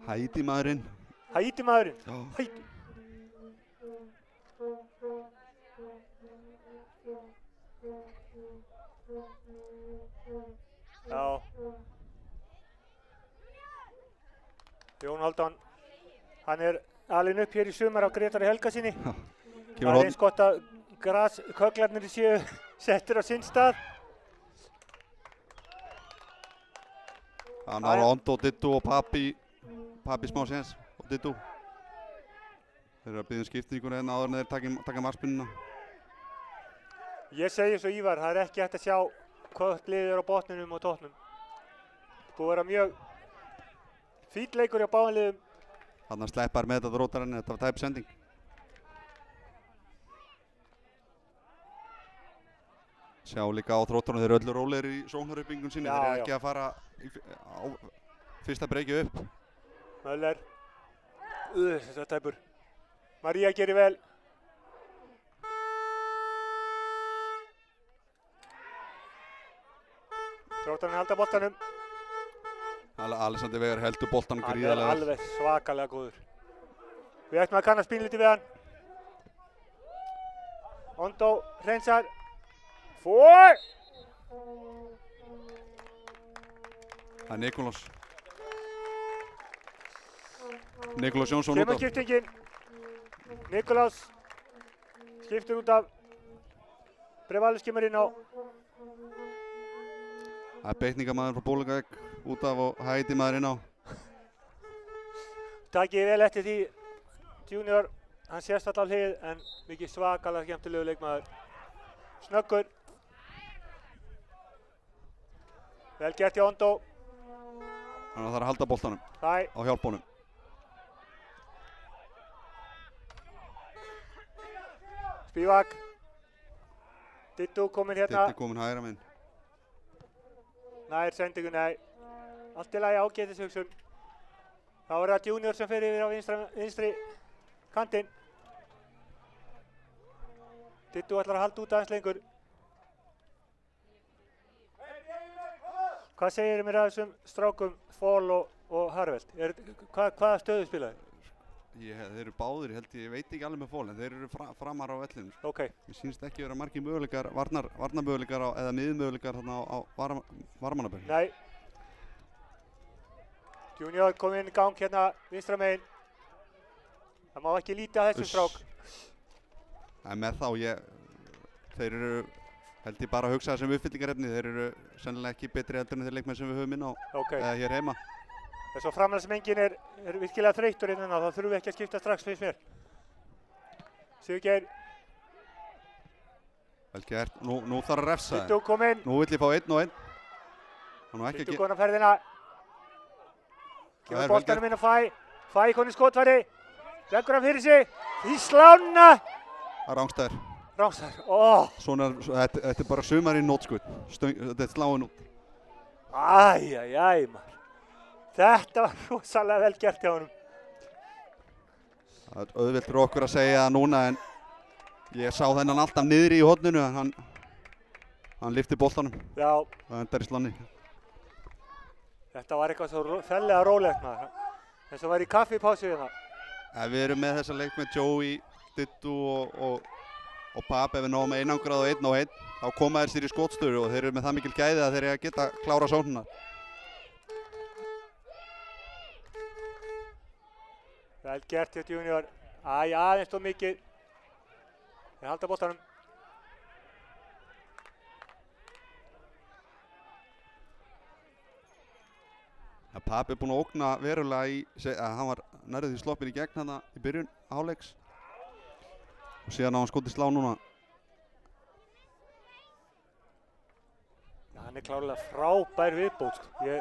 Hæti maðurinn. Hæti maðurinn? Já. Hæti. Já. Jón Hálfdán, hann er alinn upp hér í sumar á Grétari Helgasyni. Það er eins gott að kögglarnir séu settir á sinn stað. Hann á Ondó, Dittu og Papi smá séns og Dittu. Þeir eru að biðja skiptinguna hérna áður en þeir taka markspinnuna. Ég segi svo Ívar, það er ekki hægt að sjá hvort liðið er á botninum og toppnum. Það búið að vera mjög fínn leikur hjá báðum liðum. Þarna sleppar með þetta rótarinn, þetta var tæp sending. Sjá líka á þróttunum, þeir eru öllu rólegir í sóknaruppbyggingun sinni, þeir eru ekki að fara á fyrsta breykju upp. Möller. Þetta er tæpur. María gerir vel. Þróttarinn halda boltanum. Alexander Veigar heldur boltanum gríðarlega. Hann er alveg svakalega góður. Við ættum að kannast pínlítið við hann. Ondó hreinsar. Það er Nikolás. Nikulás Jónsson út Kemur af. skiptingin. Nikulás skiptir út af. Brevalis kemur inn á. Það er beitningamaður frá Bólingavík út af og Hæti maður inn á. Takið vel eftir því. Junior, hann sést alltaf hlið en mikið svakalega skemmtilegu leikmaður. Snöggur. Vel gert hjá Ondo. Þannig að það er að halda boltanum Hæ. á hjálpunum. Spivak. Dittu kominn hérna. Ditti kominn hægra minn. Nær sendingu, nei. Allt í lagi ágætishugsun. Þá er það Junior sem fer yfir á vinstri kantinn. Dittu ætlar að halda út aðeins lengur. Hvað segir mér að þessum strákum Fall og Harveld? Hvaða stöðu spilaði? Þeir eru báðir, ég veit ekki alveg með Fall, en þeir eru framar á vellinum. Ok. Mér sýnst ekki vera margir möguleikar, varnarmöguleikar eða miðmöguleikar þarna á varmannaböllum. Nei. Junior kom inn í gang hérna vinstra megin. Það má ekki líta að þessum strák. En með þá, þeir eru, held ég bara að hugsa það sem uppfyllingarefni. Þeir eru sennilega ekki betri heldur en þeir leikmenn sem við höfum inn á hér heima. Þess að framhaldsmengin er virkilega þreyttur innan þá þurfum við ekki að skipta strax fyrst mér. Sigurgeir. Vel gert, nú þarf að refsa þeim. Dittu kom inn. Nú vill ég fá 1 og 1. Dittu kom á ferðina. Kemur boltanum inn á Fæ. Fæ kom í skotfæri. Leggur hann fyrir sig. Í slána. Rángstæður. Rángstæður. Svona, þetta er bara sumar í nótskut. Þetta er sláin út. Æ, maður. Þetta var rosalega vel gert hjá honum. Það er auðvelt fyrir okkur að segja það núna en ég sá þennan alltaf niðri í horninu en hann lyfti boltanum. Já. Það endar í slanni. Þetta var eitthvað svo fellega rólegt maður. Eins og var í kaffipásu hérna. Við erum með þessa leik með Joey, Dittu og Pap. Ef við náum einangrað og 1 og 1 þá koma þeir sér í skotstöðu og þeir eru með það mikil gæði að þeir geta klára sóknina. Vel gert hjá Junior. Aðeins þó mikið. Þeir halda boltanum. Pap er búinn að ógna verulega hann var nærrið því sloppin í gegn hana í byrjun hálfleiks. Og síðan á hann skotið slá núna. Já, hann er klárlega frábær viðbót. Ég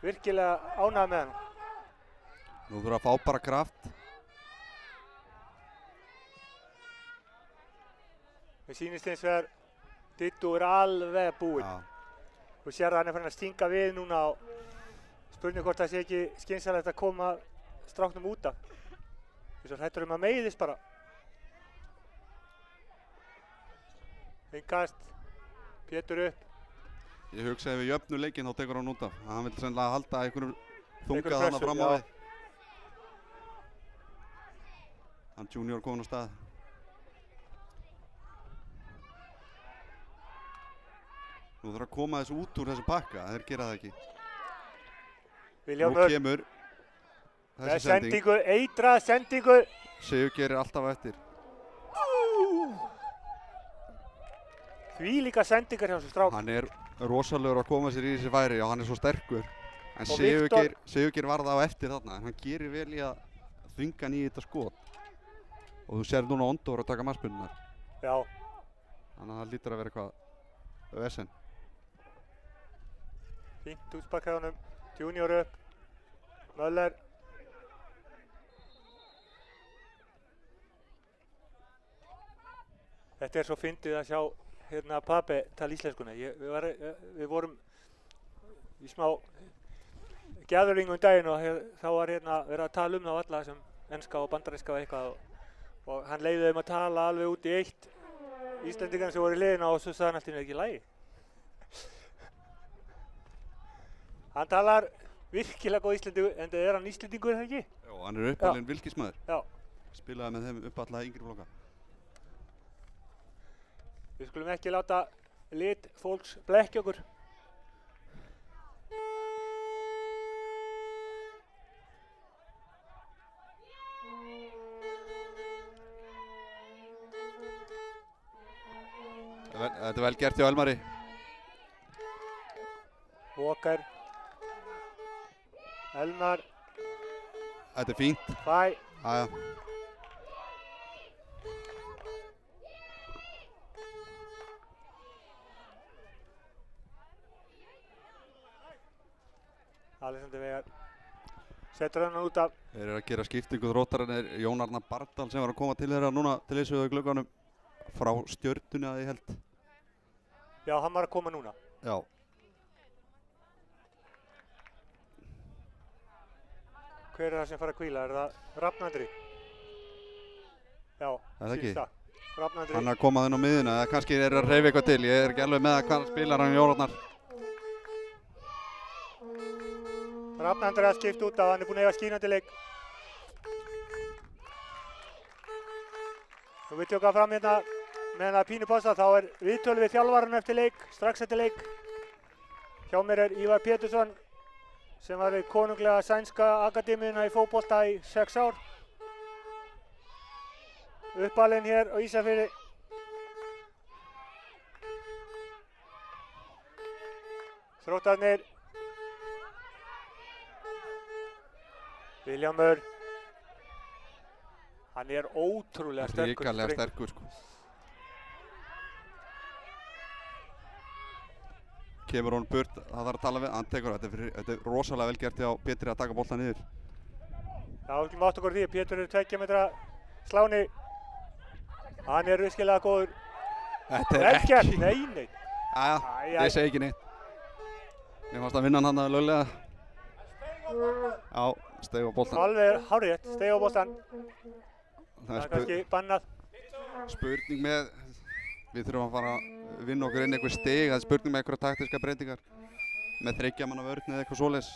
virkilega ánægður með hann. Nú þurfa að fá bara kraft. Mér sýnist eins vegar Dittu er alveg búinn. Já. Þú sér að hann er farin að stinga við núna og spurning hvort það sé ekki skynsamlegt að koma stráknum út af. Þess að hrættur að meiðist bara. Innkast, Pétur upp. Ég hugsa ef við jöfnum leikinn þá tekur hann út af. Hann vil sennilega halda einhverjum þunga þarna fram á við. Hann Junior komin á stað. Nú þarf að koma þessu út úr þessu pakka, þeir gera það ekki. Vilhjálmur. Nú kemur þessi sendingu, eitrað sendingu. Sigurgeir er alltaf eftir. Því líka sendingar hjá þessu strák. Hann er rosalegur að koma sér í þessi færi og hann er svo sterkur. En Sigurgeir varð á eftir þarna, en hann gerir vel í að þvinga hann í þetta skot. Og þú sér núna Ondo að taka markspyrnurnar. Já. Þannig að það lítur að vera eitthvað vesen. Fínt útspark hjá honum. Junior upp. Möller. Þetta er svo fyndið að sjá hérna Pape tala íslenskuna. Við vorum í smá gathering daginn og þá var hérna verið að tala þá alla sem enska og bandaríska og eitthvað og hann leiði þeim að tala alveg út í eitt Íslendingarnir sem voru í liðina og svo sagði hann alltaf ekki í lagi. Hann talar virkilega góð Íslendingur, en það er hann Íslendingur eða ekki? Já, hann er uppalinn Vilkismaður. Já. Spilaði með þeim upp alla yngri flokka. Við skulum ekki láta lit fólks blekkja okkur. Þetta er vel gert hjá Elmari. Walker. Elmar. Þetta er fínt. Fæ. Aja. Alexander Veigar setur hann út af. Þeir eru að gera skiptingu. Þróttarinn er Jón Arnar Bardal sem var að koma til þeirra núna til þessu í glugganum frá Stjörnunni að ég held. Já, hann var að koma núna. Já. Hver er það sem fara að hvíla? Er það Rafnandri? Já, það ekki? Rafnandri. Hann er að koma inn á miðuna, eða kannski er að hreyfa eitthvað til. Ég er ekki alveg með að hvað spilar hann Jón Arnar. Rafnandri að skipta út af, hann er búinn að eiga skínandi leik. Nú við tjóka fram hérna með það pínu pása, þá er viðtölu við þjálfarann eftir leik, strax eftir leik. Hjá mér er Ívar Pétursson sem var við konunglega sænska akademíuna í fótbolta í 6 ár. Uppalinn hér á Ísafirði. Þróttarnir. Vilhjálmur. Hann er ótrúlega sterkur. Ríkarlega sterkur sko. Kemur hún burt, það þarf að tala við, hann tekur þetta er rosalega vel gert hjá Pétri að taka boltan niður. Já, við skulum átta okkur á því að Pétur er 2 metra sláni. Hann er virkilega góður. Þetta er ekki. Nei. Jæja, ég segi ekki neitt. Mér fannst að vinna hann þarna löglega. Já, steig á boltan. Alveg hárrétt, steig á boltan. Það er kannski bannað. Spurning með, við þurfum að fara að vinna okkur inn eitthvað stig. Það er spurning með einhverja taktiska breytingar. Með 3 manna vörn eða eitthvað svoleiðis.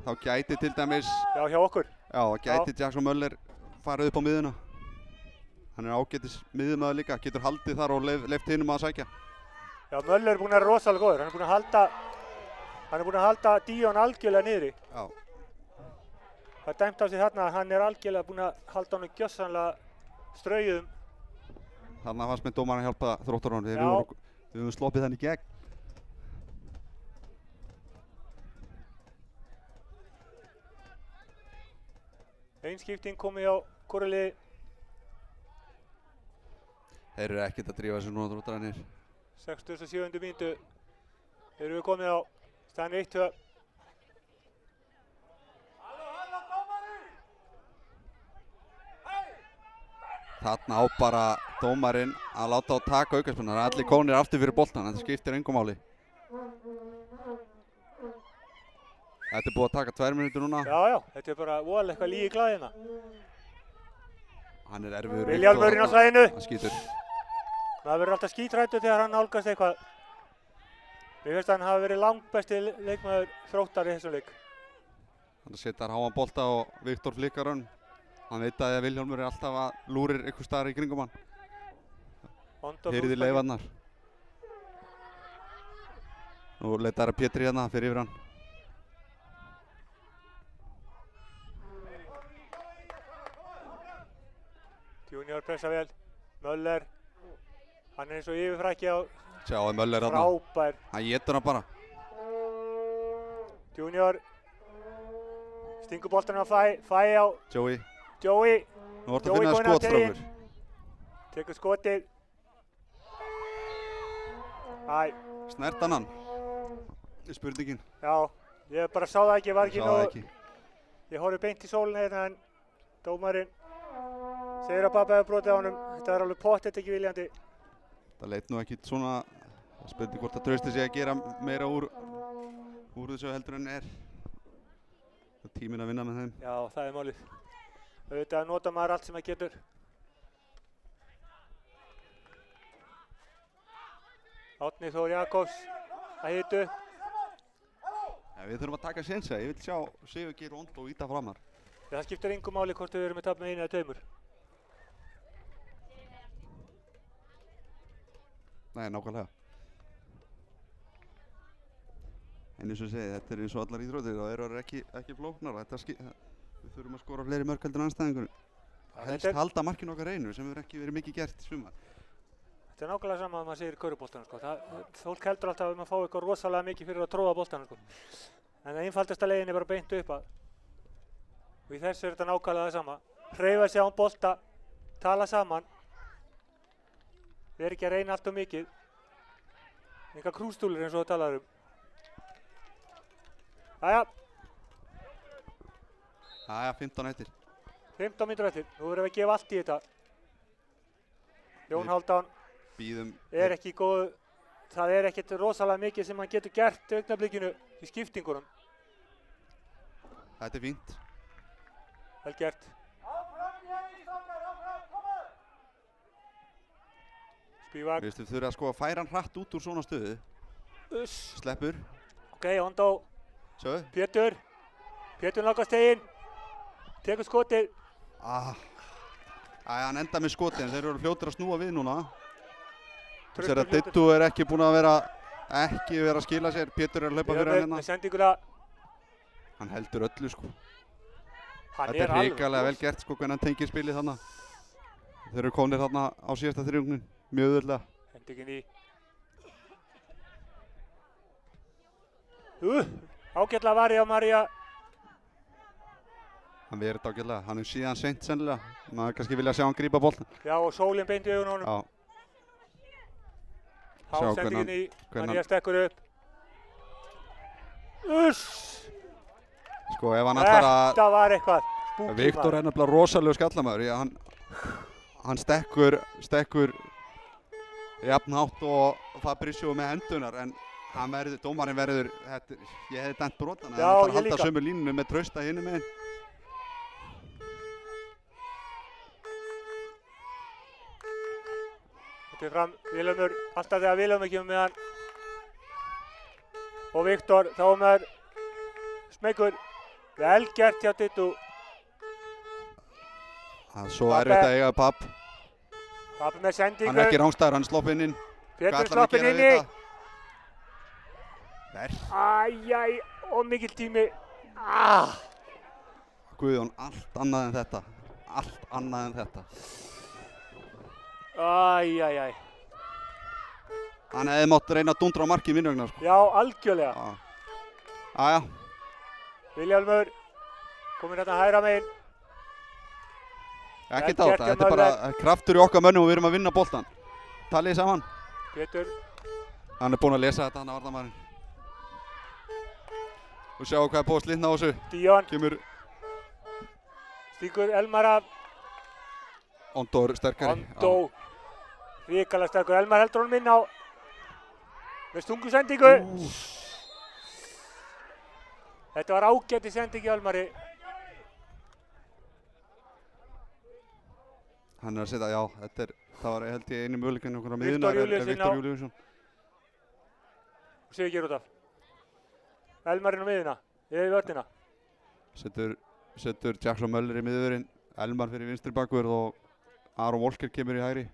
Þá gæti til dæmis. Já, hjá okkur. Já, gæti Jackson Möller farið upp á miðuna. Hann er ágætis miðjumaður líka, getur haldið þar og leyft hinum að sækja. Já, Möller er búinn að vera rosalega góður. Hann er búinn að halda Díon algjörlega niðri. Já. Það er dæmt á sig þarna að hann er algjörlega búinn að halda honum gjörsamlega straujuðum. Þarna fannst með dómarinn að hjálpa Þróttarunum. Við höfum sloppið þannig í gegn. Ein skipting komið á hvoru liði. Þeir eru ekkert að drífa þessu núna Þróttararnir. 67. mínútu erum við komið á staðan 1-2. Þarna á bara dómarinn að láta á taka aukaspyrnu. Það er allir konir aftur fyrir boltan, en það skiptir engu máli. Þetta er búið að taka 2 mínútur núna. Já, þetta er bara voðalega eitthvað lígi glæðina. Hann er erfiður. Vilhjálmurinn á svæðinu. Hann skýtur. Það verður alltaf skítrættur þegar hann nálgast eitthvað. Mér finnst að hann hafi verið langbesti leikmaður Þróttar í þessum leik. Hann setar háan bolta og Viktor flikkar hann. Hann veit að Vilhjálmur er alltaf að lúrir einhver staðar í kringum hann. Heyriði leifarnar. Nú leitar að Pétri hérna fyrir yfir hann. Junior pressa vel. Möller. Hann er eins og yfirfrækki á. Sjáðu Möller hérna. Frábær. Hann étur hann bara. Junior. Stingur boltanum á Fæ á. Joey. Nú ertu að finna skot frá okkur. Tekur skotið. Snert hann. Það er spurningin. Já, ég bara sá það ekki, var ekki nóg. Ekki. Ég horfði beint í sólina hérna en dómarinn segir að Babba hefur brotið á honum. Þetta er alveg pottþétt ekki viljandi. Það leit nú ekki svona, spurning hvort að Trausti sé að gera meira úr þessu heldur en er. Það er tíminn að vinna með þeim. Já, það er málið. Auðvitað nota maður allt sem það getur. Árni Þór Jakobs að hita upp. Ja, við þurfum að taka sénsa. Ég vil sjá Sigurgeir Ond og íta framar. Það skiptir engu máli hvort við erum með tap með 1 eða 2. Nei, nákvæmlega. En eins og ég segi, þetta er eins og allar íþróttir og þeir eru ekki flóknar. Við þurfum að skora fleiri mörk heldur en andstæðingur. Helst halda markinu okkar einu sem hefur ekki verið mikið gert í sumar. Þetta er nákvæmlega sama að maður segir í körfuboltanum, sko. Fólk heldur alltaf að maður fá eitthvað rosalega mikið fyrir að tróða boltanum, sko. En það einfaldasta leiðin er bara beint upp að. Og í þessu er þetta nákvæmlega það sama. Hreyfa sig án bolta, tala saman. Vera ekki að reyna allt of mikið. Enga krústúlur eins og það talaður um. Jæja. Jæja, 15 eftir. 15 mínútur eftir. Nú verðum við að gefa allt í þetta. Jón Hálfdán er ekki góð. Það er ekkert rosalega mikið sem hann getur gert í augnablikinu í skiptingunum. Þetta er fínt. Vel gert. Spívak. Við þurfum að sko að færa hann hratt út úr svona stöðu. Sleppur. Ok, Ondó. Svo. Pétur. Pétur nálgast steginn. Tekur skotið. Hann enda með skotið en þeir eru fljótir að snúa við núna. Sér að Dittu er ekki búinn að vera að skila sér. Pétur er að hlaupa fyrir hann hérna. Með sendinguna. Hann heldur öllu sko. Þetta er hrikalega vel gert sko hvernig hann tengir spilið þarna. Þeir eru komnir þarna á síðasta þriðjungnin. Mjög auðveldlega. Hendingin í. Ágætlega varði á María. Hann verið þetta ágætlega. Hann er síðan seint sennilega. Maður kannski vilja sjá hann grípa boltan. Já, og sólinn beint í augun honum. Já. Hásendingin í. María stekkur upp. Sko ef hann ætlar að... Þetta var eitthvað. Viktor er nefnilega rosalegu skallamæður. Hann stekkur jafnhátt og Fabrizio með hendunar en dómarinn verður, ég hefði dæmt brotan. Já, ég líka. Hann halda sömu línunu með Trausta hinum meginn. Þetta er fram Vilhelmur, alltaf þegar Vilhelmur kemur með hann. Og Viktor, þá er maður smeykur. Vel gert hjá Dittu. Það er svo erfitt að eiga Papp. Papp með sendingu. Hann er ekki rángstæður, hann er sloppinn inn. Pétur sloppinn inni. Verð. Æjæj, og mikill tími. Guðjón, allt annað en þetta. Allt annað en þetta. Æjæjæj. Hann hefði mátt reyna að dundra á markið minn vegna sko. Já, algjörlega. Jæja. Vilhelmur, kominn hérna hægra megin. Ekkert á þetta, þetta er bara kraftur í okkar mönnum og við erum að vinna boltan. Talið saman. Pétur. Hann er búinn að lesa þetta, hann er varnarmaðurinn. Og sjáu hvað er búið að slitna á þessu. Díon. Kemur. Stíkur Elmar af. Ondó er sterkari. Ondó. Ríkalega sterkur. Elmar heldur honum inn á. Með stungu sendingu. Þetta var ágæti sending í Elmari. Hann er að setja, já, það var held ég einu möguleikann okkur á Viktor miðjunar Júlíusson Viktor Júlíusson. Og Sigurgeir út af. Elmarinn á miðjuna, yfir vörnina. Setur Jackson Möller í miðjurinn, Elmar fyrir vinstri bakvörð og Aron Volker kemur í hægri.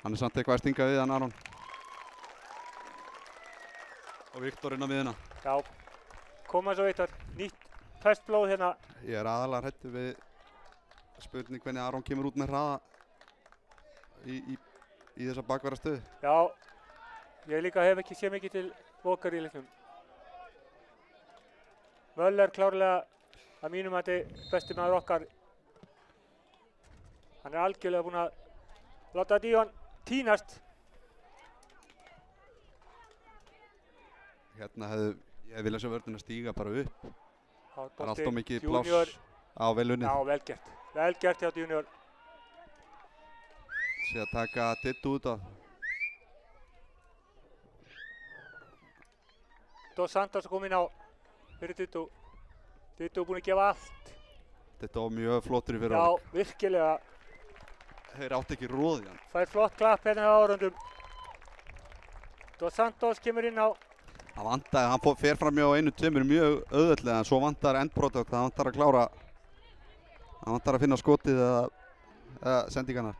Hann er samt eitthvað að stinga við hann Aron. Og Viktor inn á miðjuna. Já, koma svo Viktor, nýtt ferskt blóð hérna. Ég er aðalega hræddur við spurning hvernig Aron kemur út með hraða í þessa bakverðarstöðu. Já, ég líka hef ekki séð mikið til Volker í leiknum. Möller klárlega að mínum mati besti maður okkar. Hann er algjörlega búinn að láta Díon tínast. Hérna ég vilja sjá vörðina stíga bara upp. Það er alltaf mikið Junior. pláss á vel unnið. Já, vel gert. Vel gert hjá Junior. Sé að taka Dittu út af. Dos Santos kom inn á fyrir Dittu. Dittu búinn að gefa allt. Þetta var mjög flottur í fyrra Já, leik. virkilega. Þeir átti ekki róð í hann. Fær flott klapp hérna á árundum. Dos Santos kemur inn á. Það vantaði, hann fer fram mjög á einu tveimur mjög auðveldlega en svo vantar endprodukt, það vantar að klára. Það vantar að finna skotið eða sendingarnar.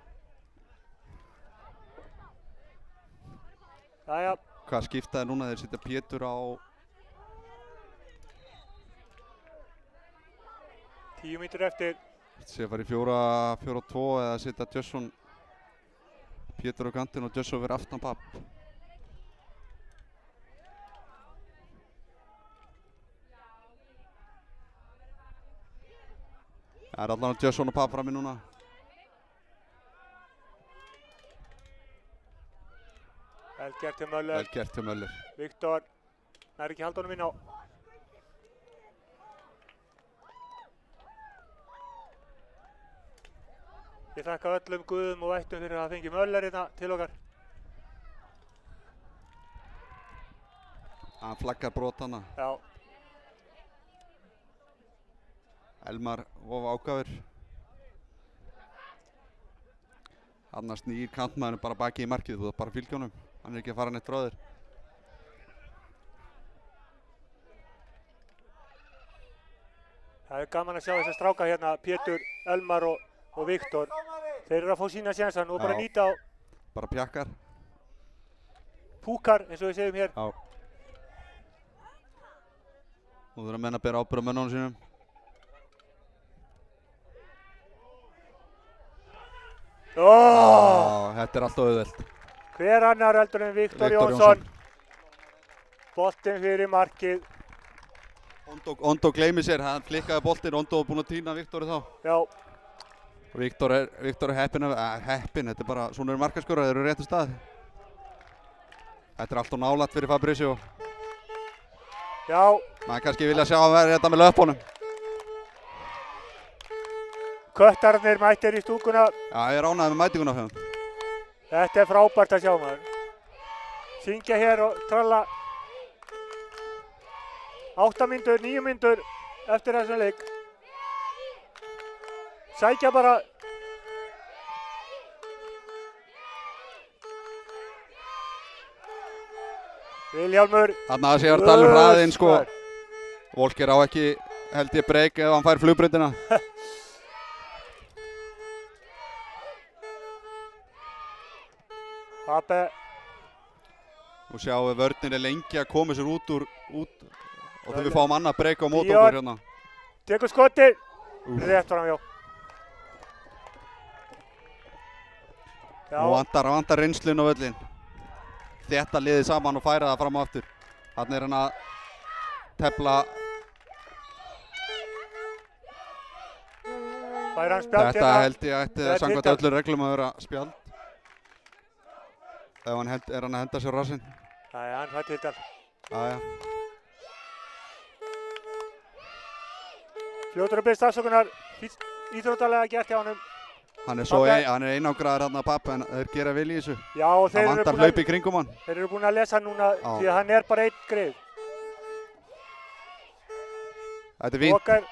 Jæja. Hvað skiptaði núna? Þeir setja Pétur á 10 mínútur eftir. sé að fara í 4-2 eða setja Jösson Pétur á kantinn og Jösso fyrir aftan Papp. Það er allan Jösso og Papp frammi núna. Vel gert hjá Möller. Vel gert hjá Möller. Viktor nær ekki halda honum inn á. Ég þakka öllum guðum og vættum fyrir að fengi Möller hérna til okkar. Hann flaggar brot hana. Já. Elmar of ákafur. Annars snýr kantmaðurinn bara baki í markið, þú þarf bara að fylgja honum. Hann er ekki að fara neitt frá þér. Það er gaman að sjá þess að stráka hérna, Pétur, Elmar og Viktor. Þeir eru að fá sína sénsa nú og bara nýta á bara pjakkar. Púkar eins og við segjum hér. Já. Nú þurfa menn að bera ábyrgð á mönnunum sínum. Þetta er alltaf auðvelt. Hver annar heldur en Viktor Jónsson. Boltinn fyrir markið. Ondo gleymir sér, hann flikkaði boltinn, Ondo var búinn að týna Viktori þá. Já. Og Viktor er heppinn, þetta er bara, svona eru markaskorar, þeir eru réttu stað. Þetta er alltaf nálægt fyrir Fabrizio. Já. Maður kannski vilja sjá að vera þetta með löpunum. Köttarnir mættir í stúkuna. Já, ég er ánægður með mætinguna fyrir hann. Þetta er frábært að sjá maður. Syngja hér og tralla. 8 mínútur, 9 mínútur eftir þessum leik. Sækja bara. Vilhjálmur. Þarna að sé að tala um hraðinn sko. Volker á ekki held ég breyk ef hann fær flugbrautina. Pappe. Nú sjáum við vörnin er lengi að koma sér út og þegar við fáum annað breyk á mót okkur hérna. Tekur skoti. Rétt fram, já. Nú vantar reynslun á völlin. Þetta liði saman og færa það fram og aftur. Þarna er hann að tefla. Fær hann spjald Þetta held ég ætti samkvæmt öllum reglum að vera spjald. Ef hann er hann að henda sér rassinn. Nei, hann fær tiltal. Jæja. Fljótur að byrja afsökunar. Íþróttalega gert hjá honum. Hann er einangraður hann að Pappe en þeir gera vel í þessu. Já, og þeir eru vantar hlaup í kringum hann. Þeir eru búin að lesa núna því að hann er bara einn greið. Þetta er fínt. Walker,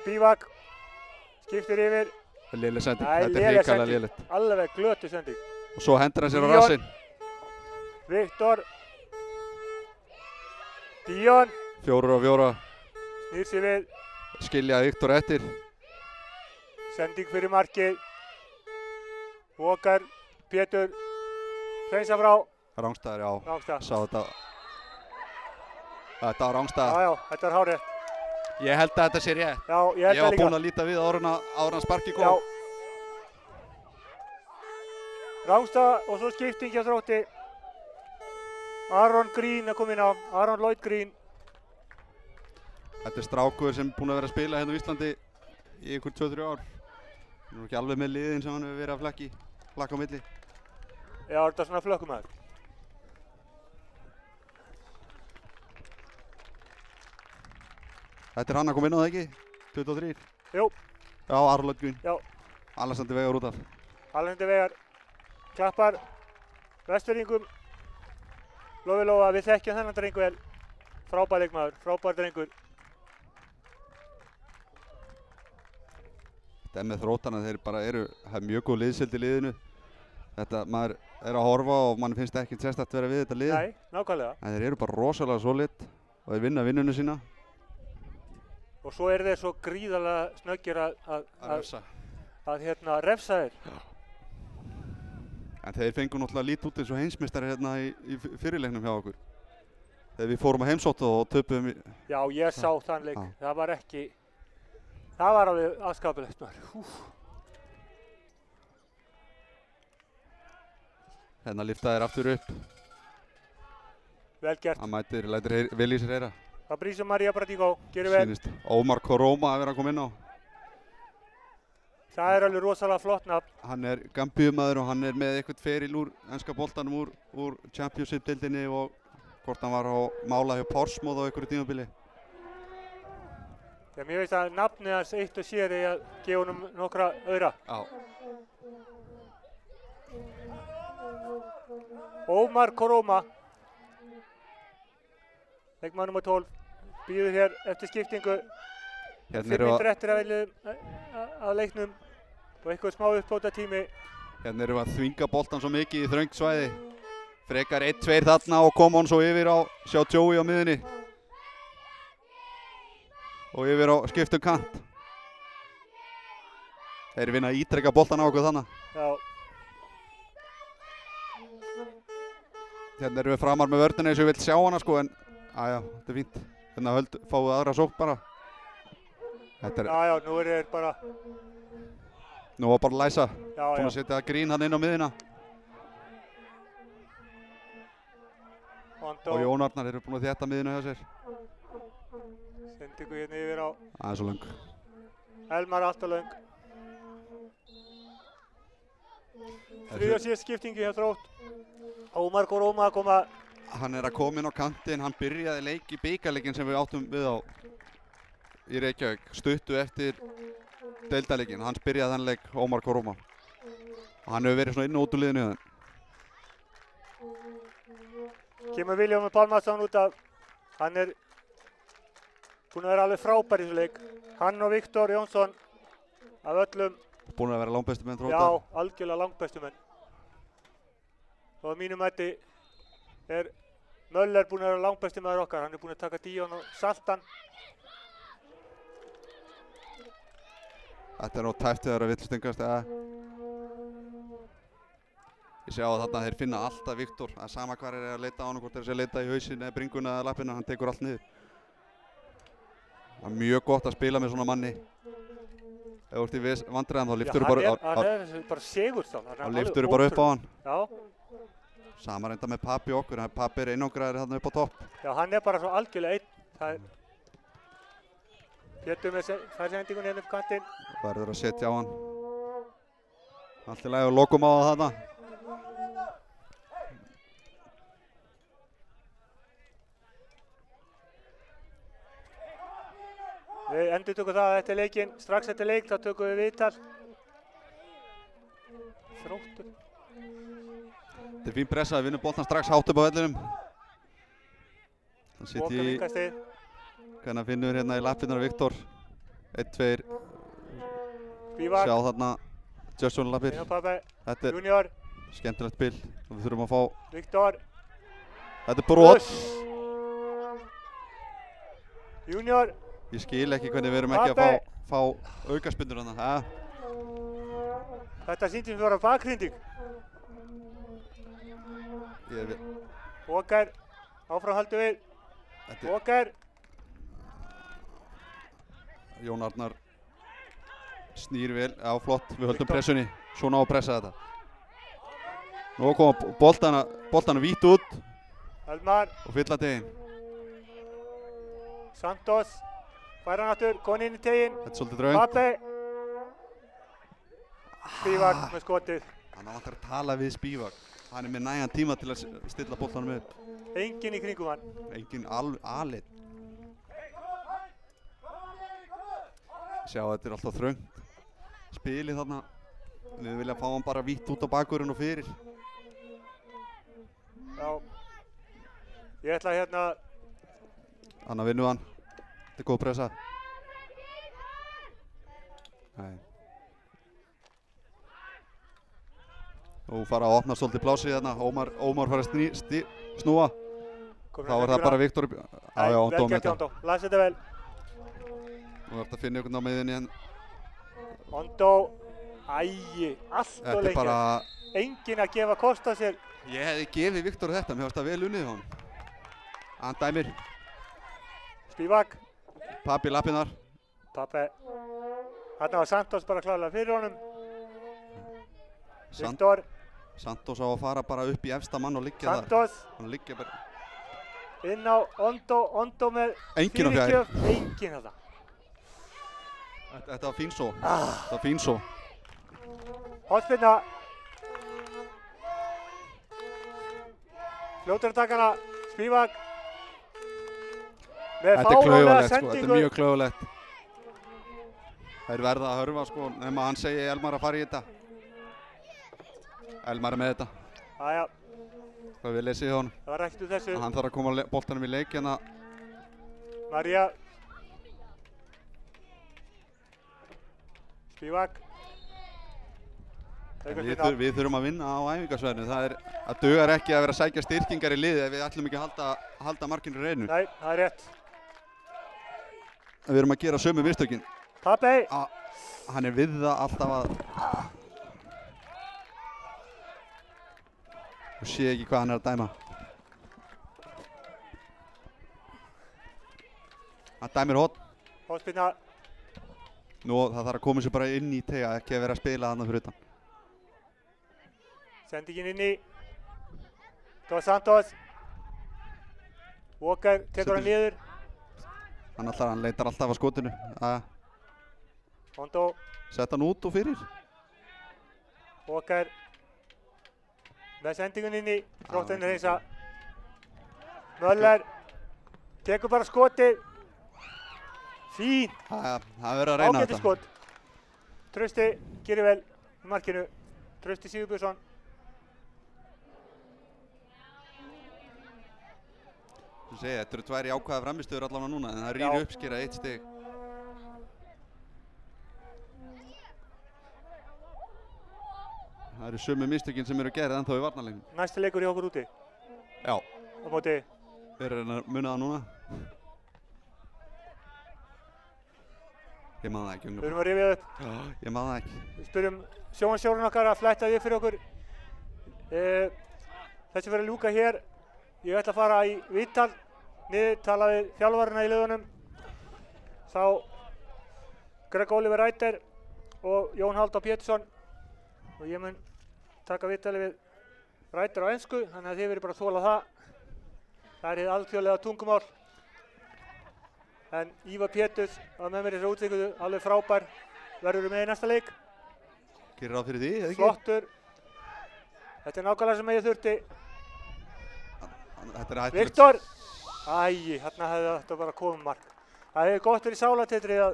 Spivak, skiptir yfir. Léleg sending, Nei, þetta er hrikalega lélegt. Alveg glötu sending. Og svo hendur hann sér á rassinn. Viktor. Díon. 4-4. Snýr sér við. Skilja Viktor eftir. Sending fyrir markið. Walker, Pétur, hreinsa frá. Rangstæður, já. Rangstæð. Sá þetta. Þetta var rangstæð. Já, þetta var hárrétt. Ég held að þetta sé rétt. Já, ég held það líka. Ég var búinn að líta við áður en að sparki kom. Já. Rangstæð og svo skipting hjá Þrótti. Aron Green er kominn á. Aron Lloyd Green. Þetta er strákur sem er búinn að vera að spila hérna á Íslandi í ykkur 2-3 ár. Hann er ekki alveg með liðin sem hann hefur verið að flakka á milli. Já, þetta er svona flökkumæður. Þetta er hann að koma inn á það ekki? 23? Jú. Já, Aron Lloyd Green. Já. Alexander Veigar út af. Alexander Veigar klappar Vestfirðingum. Lofi lofa að við þekkjum þennan dreng vel. Frábær leikmaður, frábær drengur. Þetta er með Þróttana, þeir bara það er mjög góð liðsild í liðinu. Þetta, maður er að horfa og mann finnst ekkert sérstakt vera við þetta lið. Nei, nákvæmlega. En þeir eru bara rosalega solid og þeir vinna vinnunum sína. Og svo eru þeir svo gríðarlega snöggir að refsa þeir. En þeir fengu náttúrulega lít út eins og heimsmeistari hérna í fyrirleiknum hjá okkur. Þegar við fórum að heimsótt og töpuðum í... Já, ég sá þann leik. Það var ekki... Það var alveg aðskapilegt maður. Hérna lyfta þeir aftur upp. Vel gert. Hann lætur vel í sér heyra. Fabrizio Maria Pratico, gerir vel. Sýnist Ómar Koroma að vera að koma inn á. Það er alveg rosalega flott nafn. Hann er Gambíumaður og hann er með eitthvað feril úr enska boltanum úr Championship-deildinni og hvort hann var á mála hjá Portsmouth á einhverju tímabili. Já, mér veist að nafnið hans eitt og sér er að gefa honum nokkra aura. Já. Ómar Koroma, leikmaður nr. 12, býður hér eftir skiptingu. 5 mínútur eftir að leiknum og eitthvað smá uppbóta tími. Hérna erum við að þvinga boltan svo mikið í þröngt svæði. Frekar 1-2 þarna og koma hann svo yfir á sjá Joey á miðunni. Og yfir á skiptum kant. Þeir vinna að ítrekka boltan á okkur þannig. Já. Hérna erum við framar með vörðina eins og við vilt sjá hana sko en aðja, þetta er fínt. Hérna fáum við aðra sókn bara. Já, nú er þeir bara... Nú var bara að læsa. Búin að setja grín hann inn á miðina. Og Jón Arnar eru búin að þétta miðina hjá sér. Sendingu hérna yfir á... Aðeins og löng. Elmar alltaf löng. Þriðja síðast skiptingi hjá Þrótt. Ómar Koroma að koma... Hann er að koma inn á kantinn. Hann byrjaði leik í bikarleikin sem við áttum við á í Reykjavík. Stuttu eftir deildarleikin. Hann byrjaði þann leik, Ómar Koroma. Og hann hefur verið svona inn og út úr liðinu hjá þeim. Kemur Vilhjálmur Pálmason út af... Hann er búinn að vera alveg frábær í þessu leik. Hann og Viktor Jónsson af öllum... Búinn að vera langbestu menn Þróttar. Já, algjörlega langbestu menn. Og að mínum mæti er Möller búinn að vera langbestu maður okkar. Hann er búinn að taka Díon og Saltan. Þetta er nú tæft þegar að villstungast eða... Ég sé á að þarna þeir finna alltaf Viktor. Það er sama hvar er að leita á hann, hvort þeir sé að leita í hausinn eða bringuna eða lappina. Hann tekur allt niður. Það er mjög gott að spila með svona manni. Ef þú ert í vandræðum þá lyftur þú bara... Hann er bara segurstál. Þá lyftur þú bara upp á hann. Já. Sama reynda með Pappi okkur. Pappi er einangraður þarna upp á topp. Já, hann er bara svo algjörlega einn. Það er... Pétur með færsendingun hérna upp kantinn. Verður að setja á hann. Allt í lagi og lokum á það þarna. Við endurtökum það eftir leikinn, strax eftir leik, þá tökum við viðtal. Þróttur. Þetta er fín pressa, við vinnum boltan strax hátt upp á vellinum. Þann sitt í... Hvernig finnum við hérna í lappirnar Viktor. 1-2. Spivak. Sjá þarna Jusson lappir. Þetta er Junior. Skemmtilegt bil og við þurfum að fá... Viktor. Þetta er brot. Junior. Ég skil ekki hvernig við erum ekki að fá aukaspyrnur þarna. Þetta sýndi sem við varum bakhrinding. Åker, áfram haldum við. Åker. Jón Arnar snýr vel, já flott, við höldum pressunni. Svona á að pressa þetta. Nú koma boltana vítt út. Elmar. Og fylla teginn. Santos. Færa hann aftur, koni inn í teginn. Þetta er svolítið dröngt. Pappi. Spivak með skotið. Hann vantar að tala við Spivak. Hann er með nægan tíma til að stilla boltanum upp. Enginn í kringum hann. Enginn alinn. Sjá, þetta er alltaf þröngt. Spilið þarna. Við vilja fá hann bara vítt út á bakvörðin og fyrir. Já. Ég ætla hérna... Þannig að vinnum hann. Þetta er góð pressa. Nei. Nú fara að opna svolítið plásið þarna. Ómar fara að snúa. Þá er það bara Viktor. Já, vel gert Ondó. Las þetta vel. Nú er þetta að finna ykkur á miðinni henn. Ondó. Æi, allt og lengi. Enginn að gefa kost á sér. Ég hefði gefið Viktor þetta. Mér varst það vel unnið á hann. Hann dæmir. Spivak. Pappi lappinnar. Pappi. Þarna var Santos bara klárlega fyrir honum. Viktor. Santos á að fara bara upp í efsta mann og liggja þar. Santos. Hann liggja bara. Inn á Ondo með Enginn á fjær. Enginn á það. Þetta var fín svo. Þetta var fín svo. Hornspyrna. Fljótur að taka hana. Spivak. Með Þetta er fáránlega klaufalegt sko, sendingu. þetta er mjög klaufalegt. Þær verða að hörfa sko, nema hann segi Elmar að fara í þetta. Elmar er með þetta. Jæja, Hvað við lesið hjá honum. það var ekkert úr þessu. Hann þarf að koma boltanum í leik hérna. María. Spivak. Við þurfum að vinna á æfingarsvæðinu. Það dugar ekki að vera að sækja styrkingar í liði ef við ætlum ekki að halda markinu reynu. Nei, það er rétt. Við erum að gera sömu mistökin. Pappi. Hann er við það alltaf að... Þú sé ekki hvað hann er að dæma. Hann dæmir hotn. Hornspyrna. Nú það þarf að koma sér bara inn í tega, ekki að vera að spila þarna fyrir utan. Sendingin inn í. Dos Santos. Walker tekur hann niður. Hann leitar alltaf að skotinu. Ondo. Sett hann út og fyrir. Walker. Með sendingun inn í. Þrótturinn reynsa. Möller. Tekur bara skotið. Fín. Það verður að reyna Ágætis þetta. skot. Trausti gerir vel í markinu. Trausti Sigurbjörnsson. Þú segir, þetta eru tvær jákvæða framistöður allavega núna, en það rýr uppskera 1 stig. Það eru sömu mistökin sem eru gerð ennþá í varnarleiknum. Næsti leikur hjá okkur úti. Já. Á móti. Þeir eru að muna það núna. Ég man það ekki. Við erum að rifja upp. Já, ég man það ekki. Við spyrjum sjónvarpsstjórann okkar að fletta því upp fyrir okkur. Þessi verður að ljúka hér. Ég ætla að fara í viðtal, tala við þjálfarana í liðunum. Þá Greg Oliver Reiter og Jón Halldór Pétursson. Og ég mun taka viðtali við Reiter á ensku, þannig að þið verður bara að þola það. Það er hið alþjóðlega tungumál. En Ívar Péturs var með mér í þessu útvíkuðu, alveg frábær. Verður með í næsta leik. Gerir ráð fyrir því, eða ekki? Flottur. Þetta er nákvæmlega sem ég þurfti. Þetta er hættulegt. Viktor! Æi, hérna hefði þetta bara komið mark. Það hefði gott verið sálatetri að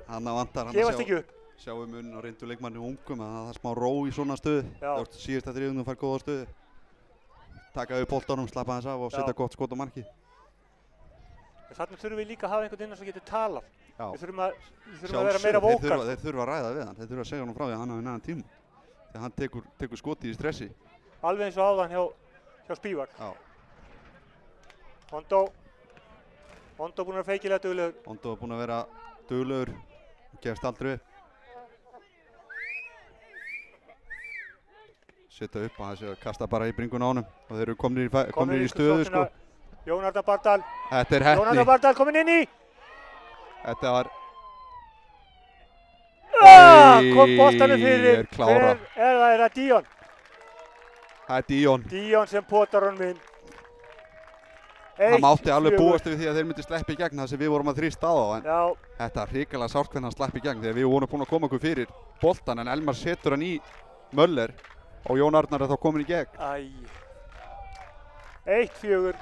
gefast ekki upp. Sjáum mun á reyndu leikmanni ungum að það er smá ró í svona stöðu. Það er síðasta þriðjum og fær góða stöðu. Taka upp boltanum, slappa þess af og setja gott skot á markið. Þannig þurfum við líka að hafa einhvern innan sem getur talað. Já. Við þurfum að vera meira vókar. Þeir þurfa að ræða við hann. Þeir þurfa að segja hann frá því að hann hafi nægan tíma. Þegar hann tekur skotið í stressi. Alveg eins og áðan hjá Spivak. Já. Ondo búinn að vera feikilega duglegur. Ondo búinn að vera duglegur. Gefst aldrei upp. Setja upp og það kasta bara í bringun á honum. Og þeir eru komnir í stöðu sko. Jón Arnar Bardal. Þetta er heppni. Jón Arnar Bardal kominn inn í. Þetta var... Kom boltanum fyrir. Hver er það? Er það Díon? Það er Díon. Díon sem potar honum inn. Það mátti alveg búast við því að þeir myndi sleppa í gegn það sem við vorum að þrýsta á þá. En þetta er hrikalega sárt hvernig hann slapp í gegn þegar við vorum búin að koma okkur fyrir boltan en Elmar setur hann í Möller og Jón Arnar er þá komin í gegn. 1-4.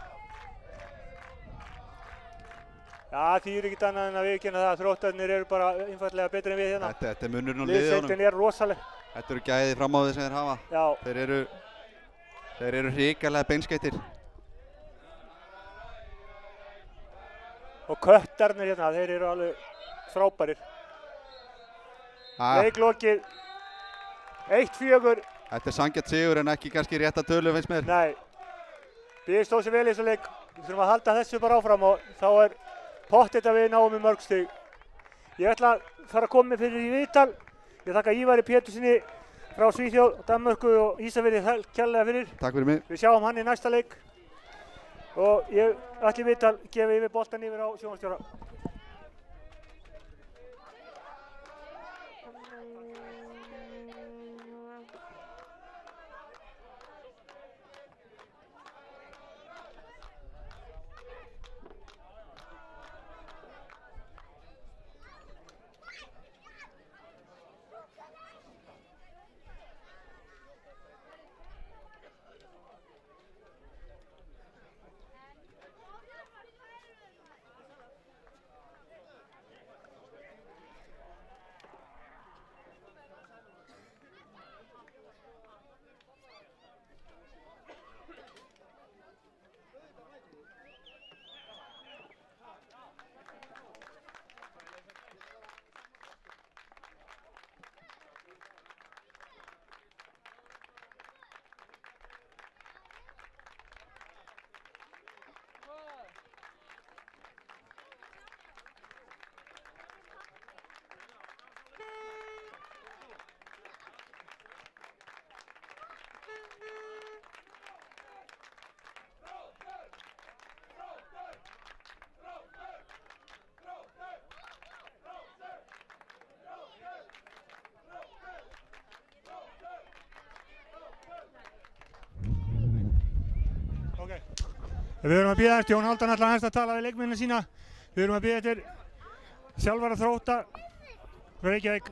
Já, því er ekkert annað en að viðurkenna það að Þróttararnir eru bara einfaldlega betri en við hérna. Þetta er munurinn á liðið honum. Liðsheildin er rosaleg. Þetta eru gæði fram á því sem þeir hafa. Já. Þeir eru hrikalega beinskeyttir. Og köttarnir hérna, þeir eru alveg frábærir. Leiklokið 1-4. Þetta er sanngjarn sigur en ekki kannski rétta tölu finnst mér. Nei. Við stóðum sér vel í þessu leik. Við þurfum að halda þessu bara áfram og þá er pottþétt að við náum í mörg stig. Ég ætla að fara að koma fyrir í viðtal. Ég þakka Ívari Pétursinni frá Svíþjóð, Danmörku og Ísafirði kærlega fyrir. Takk fyrir mig. Við sjáum hann í næsta leik. Og ég ætli viðtal gefi yfir boltan yfir á sjónvarpsstjóra. Við erum að bíða eftir, Jón Hálfdán ætlar næst að tala við leikmennina sína. Við erum að bíða eftir þjálfara Þrótta frá Reykjavík.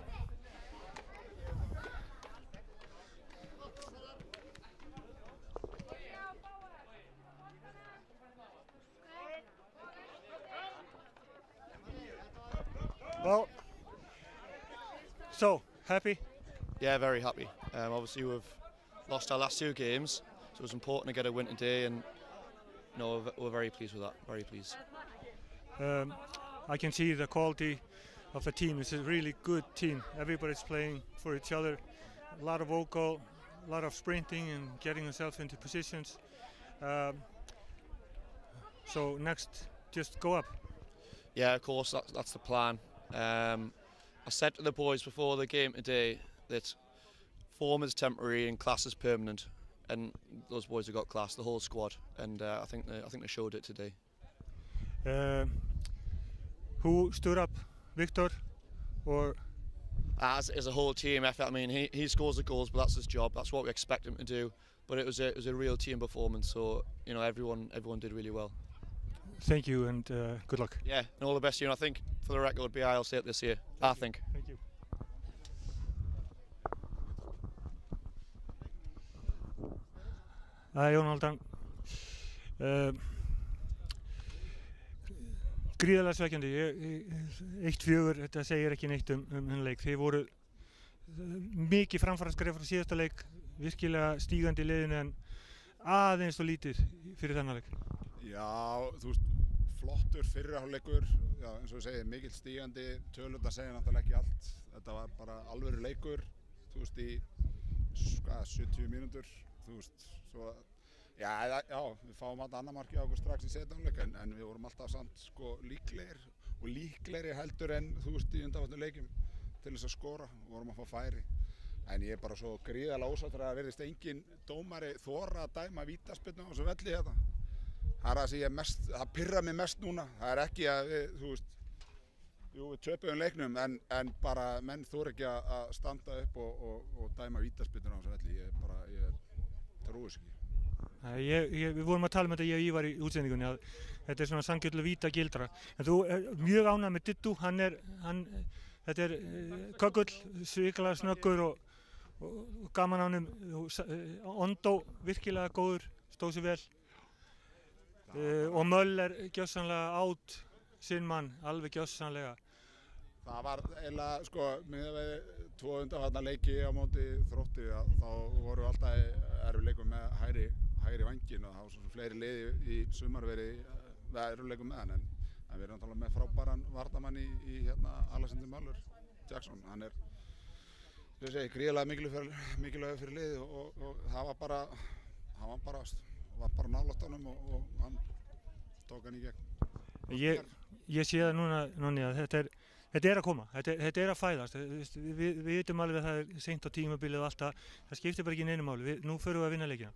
Well, so happy? Yeah, very happy. Obviously we've lost our last 2 games, so it was important to get a win today, and no, we're very pleased with that, very pleased. I can see the quality of the team. It's a really good team. Everybody's playing for each other. A lot of vocal, a lot of sprinting and getting themselves into positions. So next, just go up. Yeah, of course, that's the plan. I said to the boys before the game today that form is temporary and class is permanent, and those boys have got class, the whole squad, and I think they showed it today. Who stood up, Victor, or? As a whole team effort. I mean, he scores the goals, but that's his job. That's what we expect him to do. But it was a real team performance. So you know, everyone did really well. Thank you and good luck. Yeah, and all the best to you. And I think for the record, BI will say it this year. I think. Thank you. Jón Hálfdán. Gríðarlega svekkjandi. 1-4, þetta segir ekki neitt þennan leik. Þeir voru mikið framfaraskref frá síðasta leik, virkilega stígandi í liðinu en aðeins og lítið fyrir þennan leik. Já, þú veist, flottur fyrri hálfleikur, já, eins og ég segi, mikill stígandi, tölurnar segja náttúrulega ekki allt. Þetta var bara alvöru leikur, þú veist, í 70 mínútur, þú veist, svo já, við fáum alltaf annar marki á okkur strax í seinni hálfleik en við vorum alltaf samt sko líklegir og líklegri heldur en þú veist í undanfarnum leikjum til þess að skora og vorum að fá færi. En ég er bara svo gríðarlega ósáttur að það virðist engin dómari þora að dæma vítaspyrnu á þessu velli hérna. Það er það sem ég mest, það pirrar mig mest núna. Það er ekki að við, þú veist, jú við töpuðum leiknum en bara menn þora ekki að standa upp og dæma vítaspyrnu á þessu velli. Ég trúi þess ekki. Við vorum að tala um þetta ég og Ívar í útsendingunni að þetta er svona sanngjarnlega víta gildra. En þú er mjög ánægð með Diddu, þetta er köggull, sviklega snöggur og gaman á honum. Ondo virkilega góður, stóð sér vel. Og Möll er gjörsamlega át sinn mann, alveg gjörsamlega. Það var eiginlega, sko, miðað við 2 undanfarna leiki á móti Þrótti þá voru alltaf erfiðleikum með hægri vænginn og það var svo fleiri liði í sumar verið erfiðleikum með hann en við erum að tala með frábæran varnarmann í hérna Alexander Möller Jackson. Hann er, sem ég segi, gríðarlega mikilvægur fyrir liðið og það var bara nálægt honum og hann tók hann í gegn. Ég sé það núna, Nonni, að þetta er að koma, þetta er að fæðast. Við vitum alveg að það er seint á tímabilið og allt það skiptir bara ekki neinu máli. Nú förum við að vinna leikina.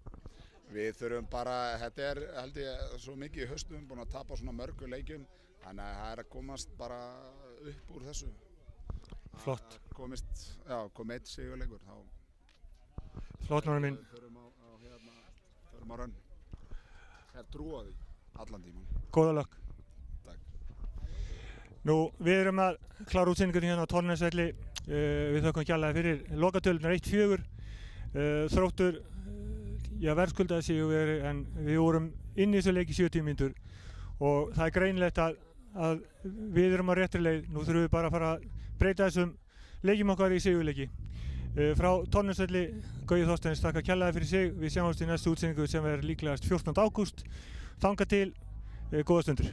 Við þurfum bara, þetta er held ég svo mikið í haustum, búin að tapa svona mörgu leikjum, þannig að það er að komast bara upp úr þessu. Flott. Kom 1 sigurleikur, þá Flott, Nonni minn. Förum á rönn. Það er trú á því, allan tíman. Góða lökk. Takk. Nú, við erum að klára útsendingunni hérna á Torfnesvelli. Við þökkum kærlega fyrir lokatölunar 1-4. Þróttur, já, verðskuldaði sigur en við vorum inn í þessu leik í 70 mínútur og það er greinilegt að við erum á réttri leið. Nú þurfum við bara að fara að breyta þessum leikjum okkar í sigurleiki. Frá Torfnesvelli, Gaui Þorsteins, þakka kærlega fyrir sig. Við sjáumst í næstu útsendingu sem er líklegast 14. ágúst. Þangað til, góða stundir.